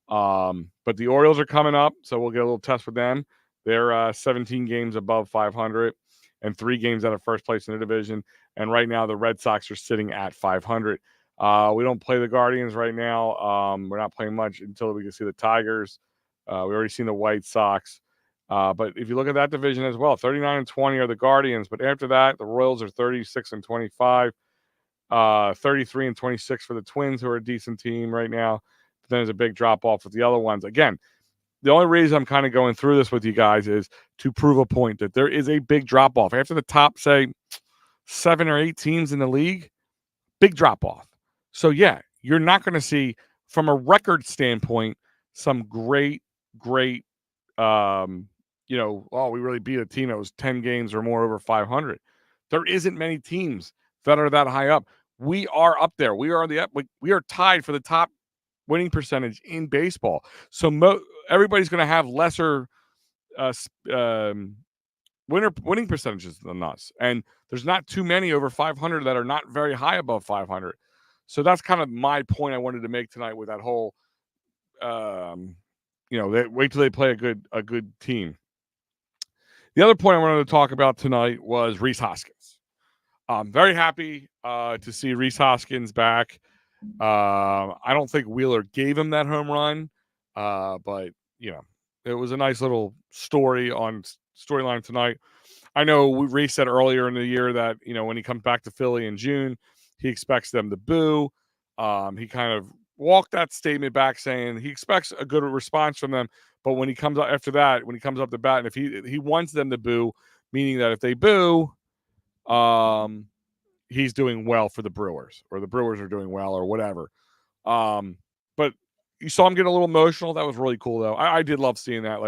But the Orioles are coming up, so we'll get a little test with them. They're 17 games above 500 and 3 games out of first place in the division. And right now the Red Sox are sitting at 500. We don't play the Guardians right now. We're not playing much until we can see the Tigers. We already seen the White Sox. But if you look at that division as well, 39-20 are the Guardians. But after that, the Royals are 36-25, 33-26 for the Twins, who are a decent team right now. But then there's a big drop off with the other ones. Again, the only reason I'm kind of going through this with you guys is to prove a point that there is a big drop off. After the top, say, 7 or 8 teams in the league, big drop off. So, yeah, you're not going to see, from a record standpoint, some great, we really beat a team that was 10 games or more over 500. There isn't many teams that are that high up. We are up there. We are we are tied for the top winning percentage in baseball. So everybody's going to have lesser winning percentages than us. And there's not too many over 500 that are not very high above 500. So that's kind of my point I wanted to make tonight with that whole, wait till they play a good team. The other point I wanted to talk about tonight was Rhys Hoskins. I'm very happy to see Rhys Hoskins back. I don't think Wheeler gave him that home run, but it was a nice little storyline tonight. I know Rhys said earlier in the year that when he comes back to Philly in June, he expects them to boo. He kind of walked that statement back, saying he expects a good response from them, but when he comes up after that, when he comes up to bat, and if he wants them to boo, meaning that if they boo, he's doing well for the Brewers, or the Brewers are doing well, or whatever. But you saw him get a little emotional. That was really cool, though. I did love seeing that.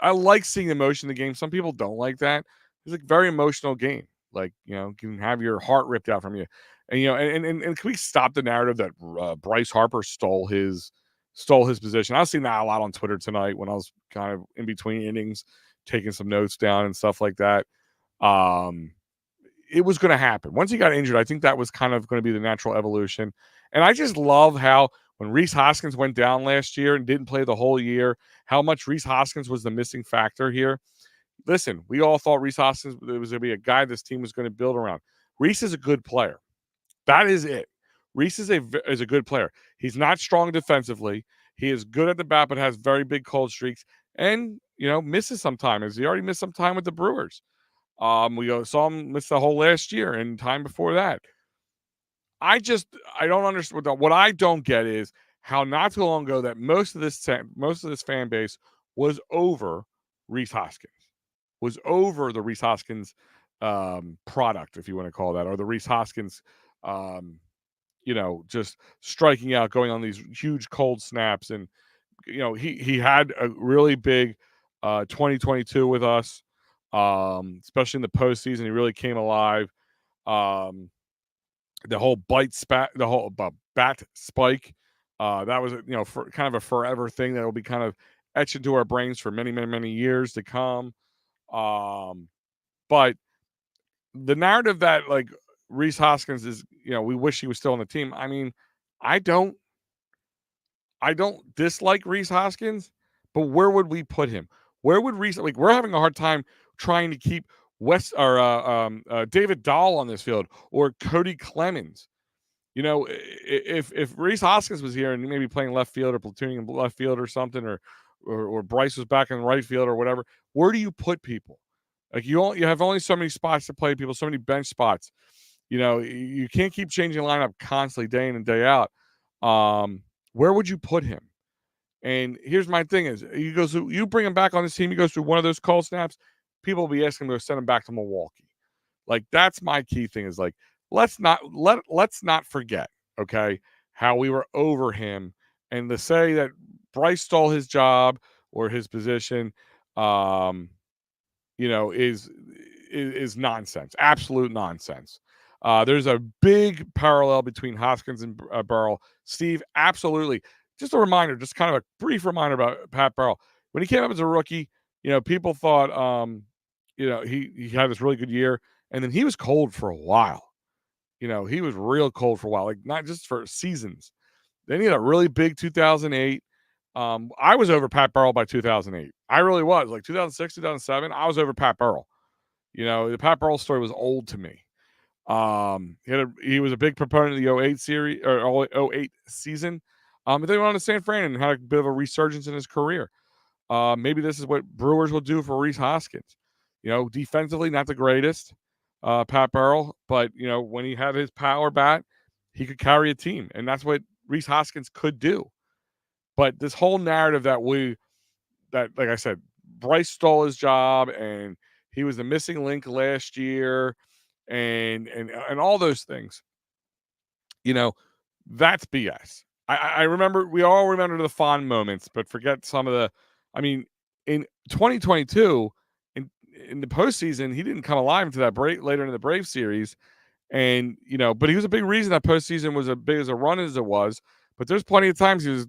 I like seeing emotion in the game. Some people don't like that. It's a very emotional game. You can have your heart ripped out from you. And and can we stop the narrative that Bryce Harper stole his position? I've seen that a lot on Twitter tonight when I was kind of in between innings, taking some notes down and stuff like that. It was going to happen. Once he got injured, I think that was kind of going to be the natural evolution. And I just love how when Rhys Hoskins went down last year and didn't play the whole year, how much Rhys Hoskins was the missing factor here. Listen, we all thought Rhys Hoskins was going to be a guy this team was going to build around. Rhys is a good player. That is it. Rhys is a good player. He's not strong defensively. He is good at the bat, but has very big cold streaks and, misses some time. He already missed some time with the Brewers. We saw him miss the whole last year and time before that. I don't understand. What I don't get is how not too long ago that most of this fan base was over Rhys Hoskins, was over the Rhys Hoskins product, if you want to call that, or the Rhys Hoskins, just striking out, going on these huge cold snaps, and he had a really big 2022 with us, especially in the postseason. He really came alive. The whole the whole bat spike, that was for kind of a forever thing that will be kind of etched into our brains for many, many, many years to come. But the narrative that like Rhys Hoskins is, we wish he was still on the team. I mean, I don't dislike Rhys Hoskins, but where would we put him? Where would Rhys, like, we're having a hard time trying to keep David Dahl on this field, or Cody Clemens. If Rhys Hoskins was here and maybe playing left field or platooning in left field or something, or Bryce was back in right field or whatever, where do you put people? Like, you have only so many spots to play people, so many bench spots. You can't keep changing the lineup constantly, day in and day out. Where would you put him? And here's my thing: is you bring him back on this team, he goes through one of those cold snaps, people will be asking him to send him back to Milwaukee. Like, that's my key thing, is like, let's not forget, okay, how we were over him, and to say that Bryce stole his job or his position, is nonsense, absolute nonsense. There's a big parallel between Hoskins and Burrell. Steve, absolutely. Just a reminder, just kind of a brief reminder about Pat Burrell. When he came up as a rookie, people thought, he had this really good year, and then he was cold for a while. He was real cold for a while, like not just for seasons. Then he had a really big 2008. I was over Pat Burrell by 2008. I really was. Like 2006, 2007, I was over Pat Burrell. The Pat Burrell story was old to me. He was a big proponent of the 08 series, or 08 season. But then he went on to San Fran and had a bit of a resurgence in his career. Maybe this is what Brewers will do for Rhys Hoskins. Defensively, not the greatest, Pat Burrell, but when he had his power bat, he could carry a team, and that's what Rhys Hoskins could do. But this whole narrative that like I said, Bryce stole his job and he was the missing link last year, and all those things, that's BS. I remember, we all remember the fond moments, but forget some of the. I mean, in 2022, in the postseason, he didn't come alive into that later in the Brave series, and but he was a big reason that postseason was as big as a run as it was. But there's plenty of times he was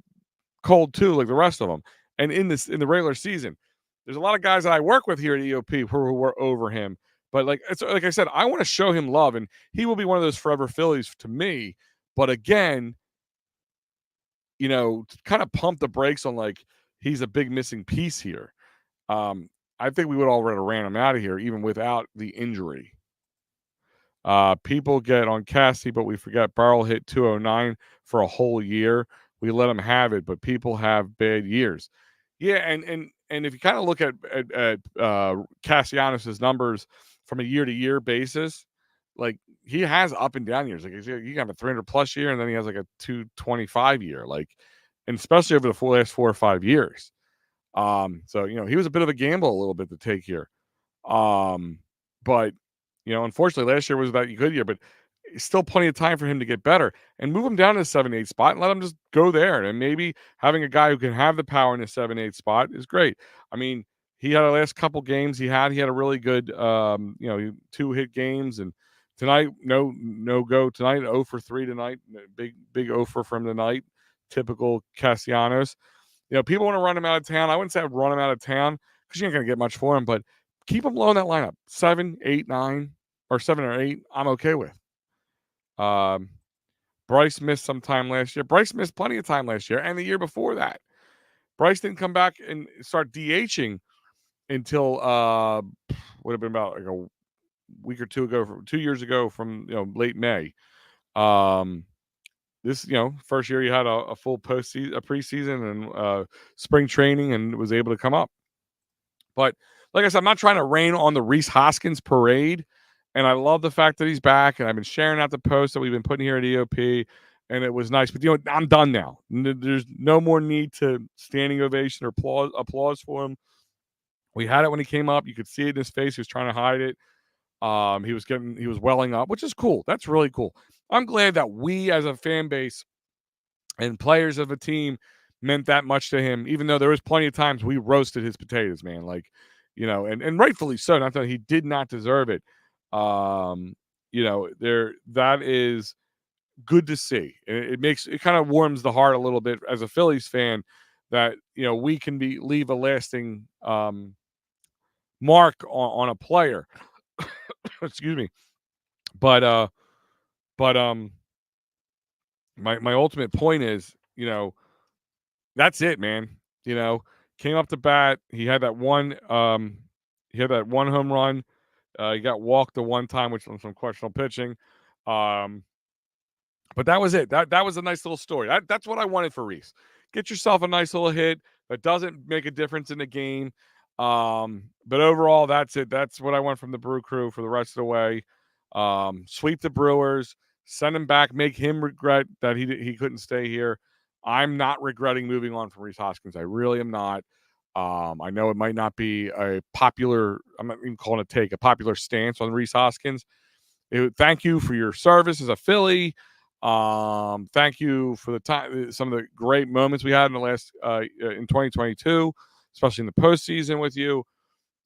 cold too, like the rest of them. And in the regular season, there's a lot of guys that I work with here at EOP who were over him. But like I said, I want to show him love, and he will be one of those forever Phillies to me. But again, to kind of pump the brakes on, like, he's a big missing piece here. I think we would already ran him out of here even without the injury. People get on Cassie, but we forget Burrell hit 209 for a whole year. We let him have it, but people have bad years. Yeah, and if you kind of look at Castellanos' numbers from a year-to-year basis, like, he has up and down years. Like, you can have a 300-plus year, and then he has like a 225 year, like, and especially over the last 4 or 5 years. So he was a bit of a gamble a little bit to take here. But unfortunately, last year was that good year, but still plenty of time for him to get better and move him down to the 7-8 spot and let him just go there. And maybe having a guy who can have the power in the 7-8 spot is great. I mean, he had the last couple games he had a really good 2-hit games, and tonight no go tonight, 0 for 3 tonight, big 0 for from tonight, typical Castellanos. People want to run him out of town. I wouldn't say I'd run him out of town because you ain't gonna get much for him, but keep him low in that lineup. 7, 8, 9, or 7 or 8, I'm okay with. Bryce missed some time last year. Bryce missed plenty of time last year and the year before that. Bryce didn't come back and start DHing until would have been about like a week or two ago, 2 years ago, from late May. This first year he had a full preseason and spring training and was able to come up. But like I said, I'm not trying to rain on the Rhys Hoskins parade, and I love the fact that he's back, and I've been sharing out the posts that we've been putting here at EOP, and it was nice. But I'm done now. There's no more need to standing ovation or applause for him. We had it when he came up. You could see it in his face. He was trying to hide it. He was welling up, which is cool. That's really cool. I'm glad that we as a fan base and players of a team meant that much to him, even though there was plenty of times we roasted his potatoes, man. Like, and rightfully so. Not that he did not deserve it. That is good to see. It kind of warms the heart a little bit as a Phillies fan that we can leave a lasting mark on a player. Excuse me. But my ultimate point is, that's it, man. Came up to bat. He had that one home run. He got walked the one time, which was some questionable pitching. But that was it. That was a nice little story. That's what I wanted for Rhys. Get yourself a nice little hit that doesn't make a difference in the game. But overall, that's it. That's what I want from the Brew Crew for the rest of the way. Sweep the Brewers, send him back, make him regret that he couldn't stay here. I'm not regretting moving on from Rhys Hoskins. I really am not. I know it might not be a popular, I'm not even calling it a popular stance on Rhys Hoskins. Thank you for your service as a Philly. Thank you for the time, some of the great moments we had in the last in 2022, especially in the postseason with you.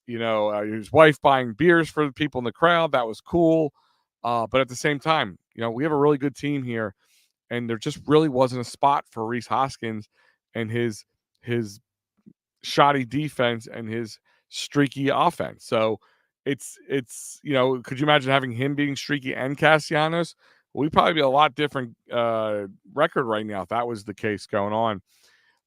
His wife buying beers for the people in the crowd. That was cool. But at the same time, we have a really good team here, and there just really wasn't a spot for Rhys Hoskins and his shoddy defense and his streaky offense. So it's could you imagine having him being streaky and Castellanos? We'd probably be a lot different record right now if that was the case going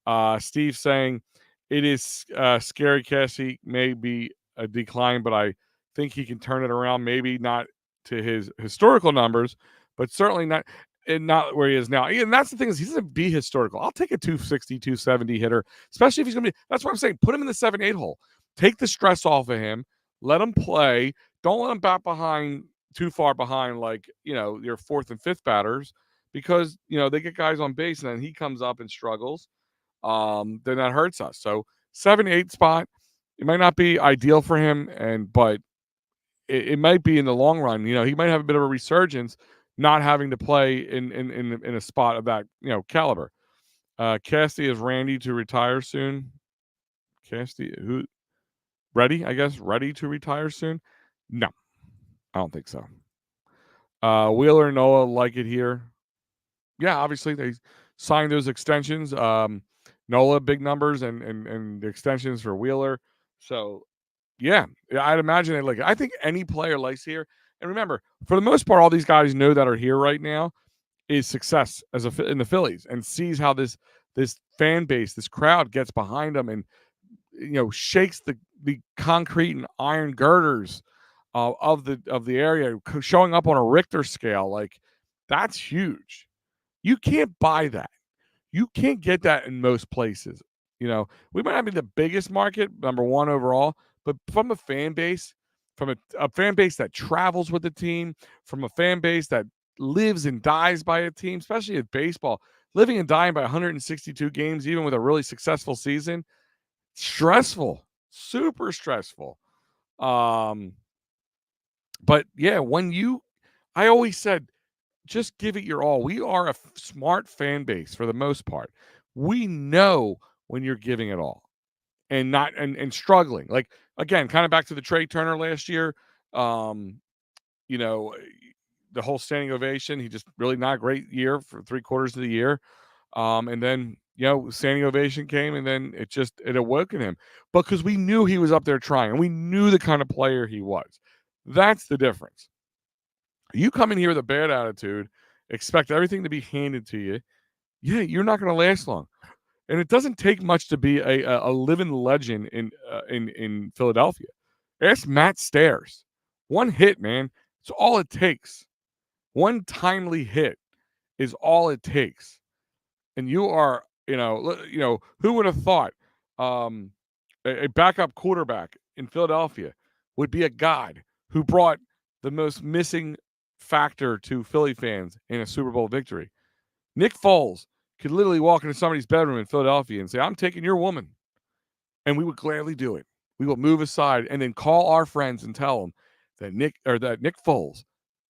on. Steve saying it is scary. Cassie may be a decline, but I think he can turn it around. Maybe not to his historical numbers, but certainly not where he is now. And that's the thing, is he doesn't be historical. I'll take a 260, 270 hitter, especially if he's going to be. That's what I'm saying. Put him in the 7-8 hole. Take the stress off of him. Let him play. Don't let him bat behind too far behind, like your fourth and fifth batters, because they get guys on base and then he comes up and struggles. Then that hurts us. So 7-8 spot, it might not be ideal for him, but it might be in the long run. He might have a bit of a resurgence, not having to play in a spot of that caliber. Casty is Randy to retire soon. Casty, who ready? I guess ready to retire soon. No, I don't think so. Wheeler and Noah like it here. Yeah, obviously they signed those extensions. Nola big numbers and the extensions for Wheeler. So yeah, I'd imagine they like it. I think any player likes here. And remember, for the most part, all these guys know that are here right now is success in the Phillies, and sees how this fan base, this crowd gets behind them and shakes the concrete and iron girders of the area, showing up on a Richter scale. Like, that's huge. You can't buy that. You can't get that in most places. We might not be the biggest market, number one overall, but from a fan base, from a fan base that travels with the team, from a fan base that lives and dies by a team, especially at baseball, living and dying by 162 games, even with a really successful season, stressful, super stressful. But yeah, I always said, just give it your all. We are a smart fan base for the most part. We know when you're giving it all and not and struggling. Like, again, kind of back to the Trey Turner last year. The whole standing ovation. He just really not a great year for 3/4 of the year. And then standing ovation came, and then it awoken him. Because we knew he was up there trying, and we knew the kind of player he was. That's the difference. You come in here with a bad attitude, expect everything to be handed to you. Yeah, you're not going to last long. And it doesn't take much to be a living legend in Philadelphia. Ask Matt Stairs. One hit, man. It's all it takes. One timely hit is all it takes. And you are, who would have thought a backup quarterback in Philadelphia would be a god who brought the most missing factor to Philly fans in a Super Bowl victory. Nick Foles could literally walk into somebody's bedroom in Philadelphia and say, I'm taking your woman. And we would gladly do it. We will move aside and then call our friends and tell them that Nick Foles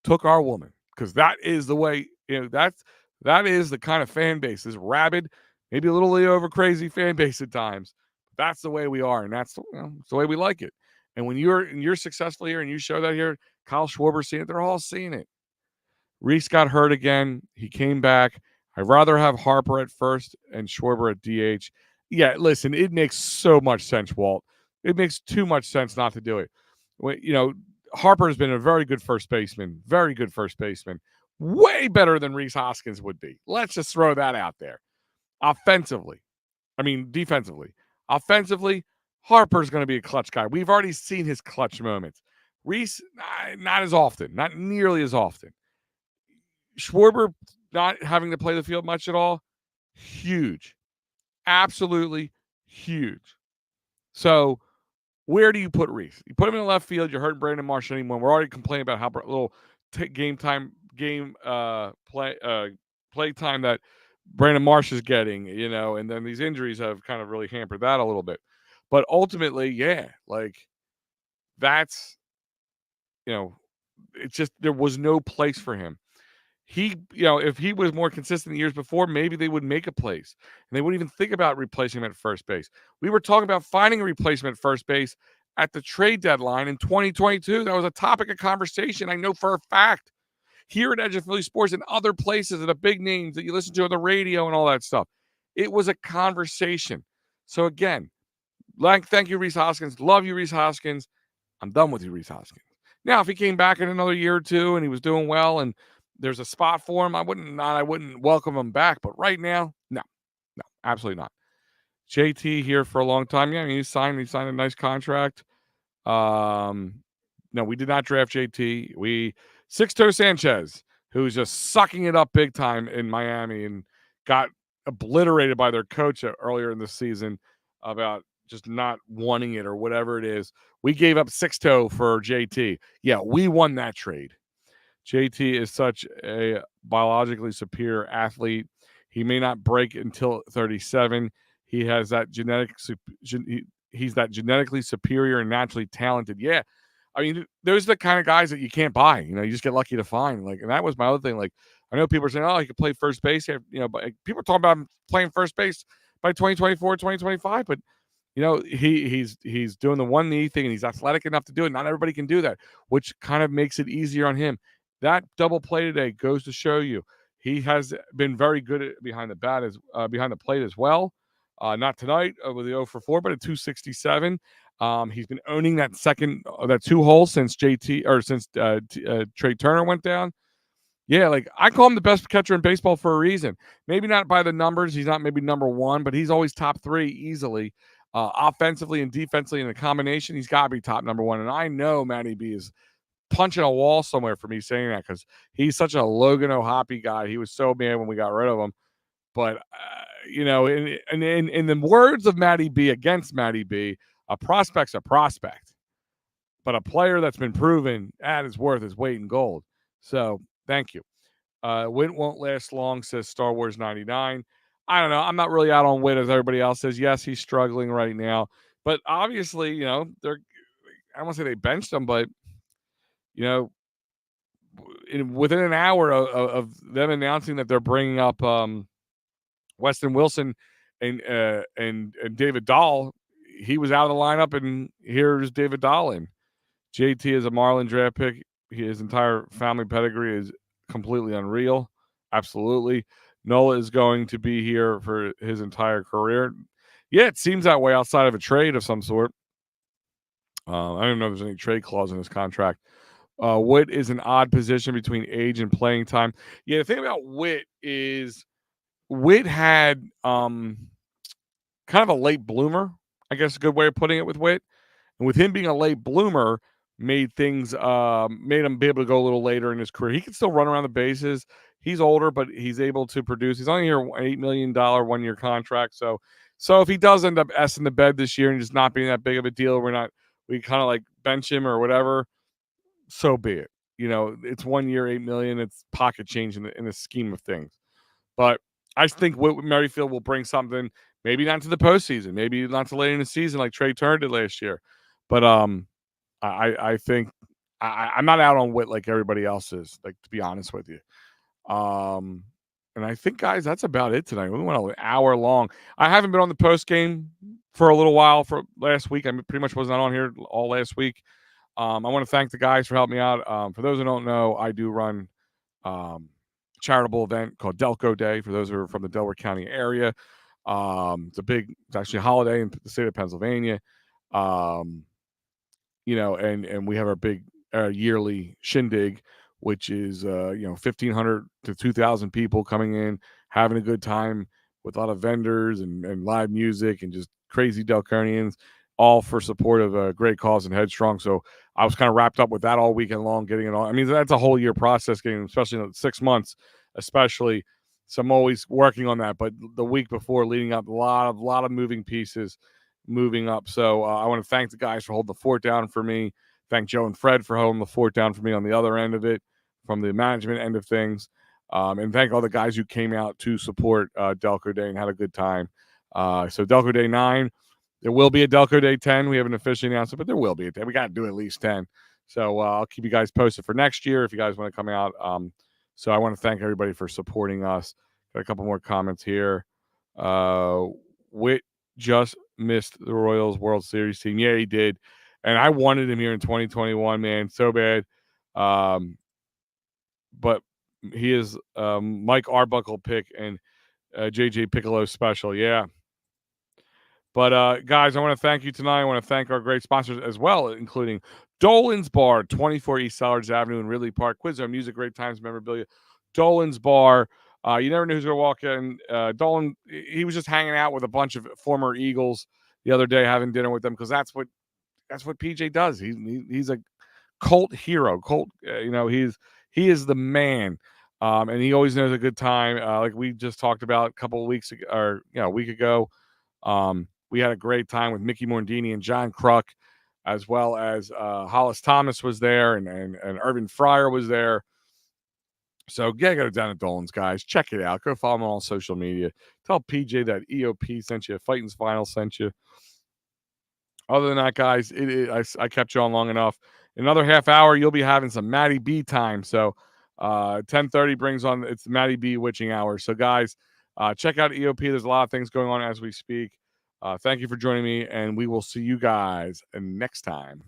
took our woman, because that is the way, that is the kind of fan base, this rabid, maybe a little over crazy fan base at times. That's the way we are, and that's it's the way we like it. And when you're successful here and you show that here, Kyle Schwarber's seeing it, they're all seeing it. Reese got hurt again. He came back. I'd rather have Harper at first and Schwarber at DH. Yeah, listen, it makes so much sense, Walt. It makes too much sense not to do it. Harper has been a very good first baseman, way better than Rhys Hoskins would be. Let's just throw that out there. Defensively. Offensively, Harper's going to be a clutch guy. We've already seen his clutch moments. Rhys, not as often, not nearly as often. Schwarber not having to play the field much at all, huge. Absolutely huge. So where do you put Rhys? You put him in the left field, you're hurting Brandon Marsh anymore. We're already complaining about how little play time that Brandon Marsh is getting, and then these injuries have kind of really hampered that a little bit. But ultimately, that's, it's just there was no place for him. He, if he was more consistent the years before, maybe they would make a place. And they wouldn't even think about replacing him at first base. We were talking about finding a replacement at first base at the trade deadline in 2022. That was a topic of conversation, I know for a fact. Here at Edge of Philly Sports and other places and the big names that you listen to on the radio and all that stuff. It was a conversation. So again, thank you, Rhys Hoskins. Love you, Rhys Hoskins. I'm done with you, Rhys Hoskins. Now, if he came back in another year or two and he was doing well and there's a spot for him, I wouldn't welcome him back. But right now, no, absolutely not. JT here for a long time. Yeah, he signed a nice contract. No, we did not draft JT. Sixto Sanchez, who's just sucking it up big time in Miami and got obliterated by their coach earlier in the season about just not wanting it or whatever it is. We gave up Sixto for JT. Yeah, we won that trade. JT is such a biologically superior athlete. He may not break until 37. He has that he's that genetically superior and naturally talented. Yeah. Those are the kind of guys that you can't buy. You just get lucky to find. And that was my other thing. I know people are saying, oh, he could play first base. But people are talking about him playing first base by 2024, 2025. But, he's doing the one knee thing and he's athletic enough to do it. Not everybody can do that, which kind of makes it easier on him. That double play today goes to show you he has been very good at behind the plate as well. Not tonight with the 0 for 4, but at 267. He's been owning that two hole since Trey Turner went down. Yeah, I call him the best catcher in baseball for a reason. Maybe not by the numbers. He's not maybe number one, but he's always top three easily. Offensively and defensively in the combination, he's got to be top number one. And I know Matty B is punching a wall somewhere for me saying that because he's such a Logan O'Hoppe guy. He was so mad when we got rid of him. But, in the words of Matty B against Matty B, a prospect's a prospect. But a player that's been proven at his worth is weight in gold. So, thank you. Witt won't last long, says Star Wars 99. I don't know. I'm not really out on Witt as everybody else says. Yes, he's struggling right now. But obviously, I don't want to say they benched him, but, within an hour of them announcing that they're bringing up Weston Wilson and David DAHL, he was out of the lineup, and here's David DAHL in. JT is a Marlin draft pick. His entire family pedigree is completely unreal. Absolutely. Nola is going to be here for his entire career. Yeah, it seems that way outside of a trade of some sort. I don't even know if there's any trade clause in his contract. Witt is an odd position between age and playing time. Yeah, the thing about Witt is Witt had kind of a late bloomer, I guess a good way of putting it with Witt. And with him being a late bloomer, made him be able to go a little later in his career. He can still run around the bases. He's older, but he's able to produce. He's only here $8 million 1-year contract. So if he does end up S in the bed this year and just not being that big of a deal, we're not we kind of like bench him or whatever, so be it. It's 1 year, 8 million. It's pocket change in the scheme of things. But I think Merrifield will bring something. Maybe not to the postseason. Maybe not to late in the season like Trey Turner did last year. But I think I'm not out on Witt like everybody else is. Like, to be honest with you. And I think, guys, that's about it tonight. We went an hour long. I haven't been on the post game for a little while for last week. I pretty much was not on here all last week. I want to thank the guys for helping me out. For those who don't know, I do run charitable event called Delco Day for those who are from the Delaware County area. It's actually a holiday in the state of Pennsylvania. And we have our big yearly shindig, which is 1,500 to 2,000 people coming in, having a good time with a lot of vendors and live music and just crazy Delcarnians, all for support of a great cause and Headstrong. So I was kind of wrapped up with that all weekend long, getting it all. I mean, that's a whole year process, getting, especially in 6 months, especially. So I'm always working on that. But the week before, leading up, a lot of moving pieces moving up. So I want to thank the guys for holding the fort down for me. Thank Joe and Fred for holding the fort down for me on the other end of it, from the management end of things. And thank all the guys who came out to support Delco Day and had a good time. So Delco Day 9, there will be a Delco Day 10. We haven't officially announced it, but there will be a 10. We got to do at least 10. So I'll keep you guys posted for next year if you guys want to come out. So I want to thank everybody for supporting us. Got a couple more comments here. Witt just missed the Royals World Series team. Yeah, he did. And I wanted him here in 2021, man, so bad. But he is Mike Arbuckle pick and JJ Piccolo special. Yeah. But guys, I want to thank you tonight. I want to thank our great sponsors as well, including Dolan's Bar, 24 East Sellers Avenue in Ridley Park. Quizzo Music, Great Times, Memorabilia. Dolan's Bar. You never knew who's going to walk in. Dolan, he was just hanging out with a bunch of former Eagles the other day, having dinner with them, because that's what PJ does. He's a cult hero. He is the man. And he always knows a good time. Like we just talked about a couple of weeks ago, or a week ago. We had a great time with Mickey Morandini and John Kruk, as well as Hollis Thomas was there, and Irvin Fryer was there. So go down to Dolan's, guys. Check it out. Go follow him on all social media. Tell PJ that EOP sent you, Fighting's Final sent you. Other than that, guys, I kept you on long enough. In another half hour, you'll be having some Matty B time. So 10:30 brings on, it's Matty B witching hour. So guys, check out EOP. There's a lot of things going on as we speak. Thank you for joining me, and we will see you guys next time.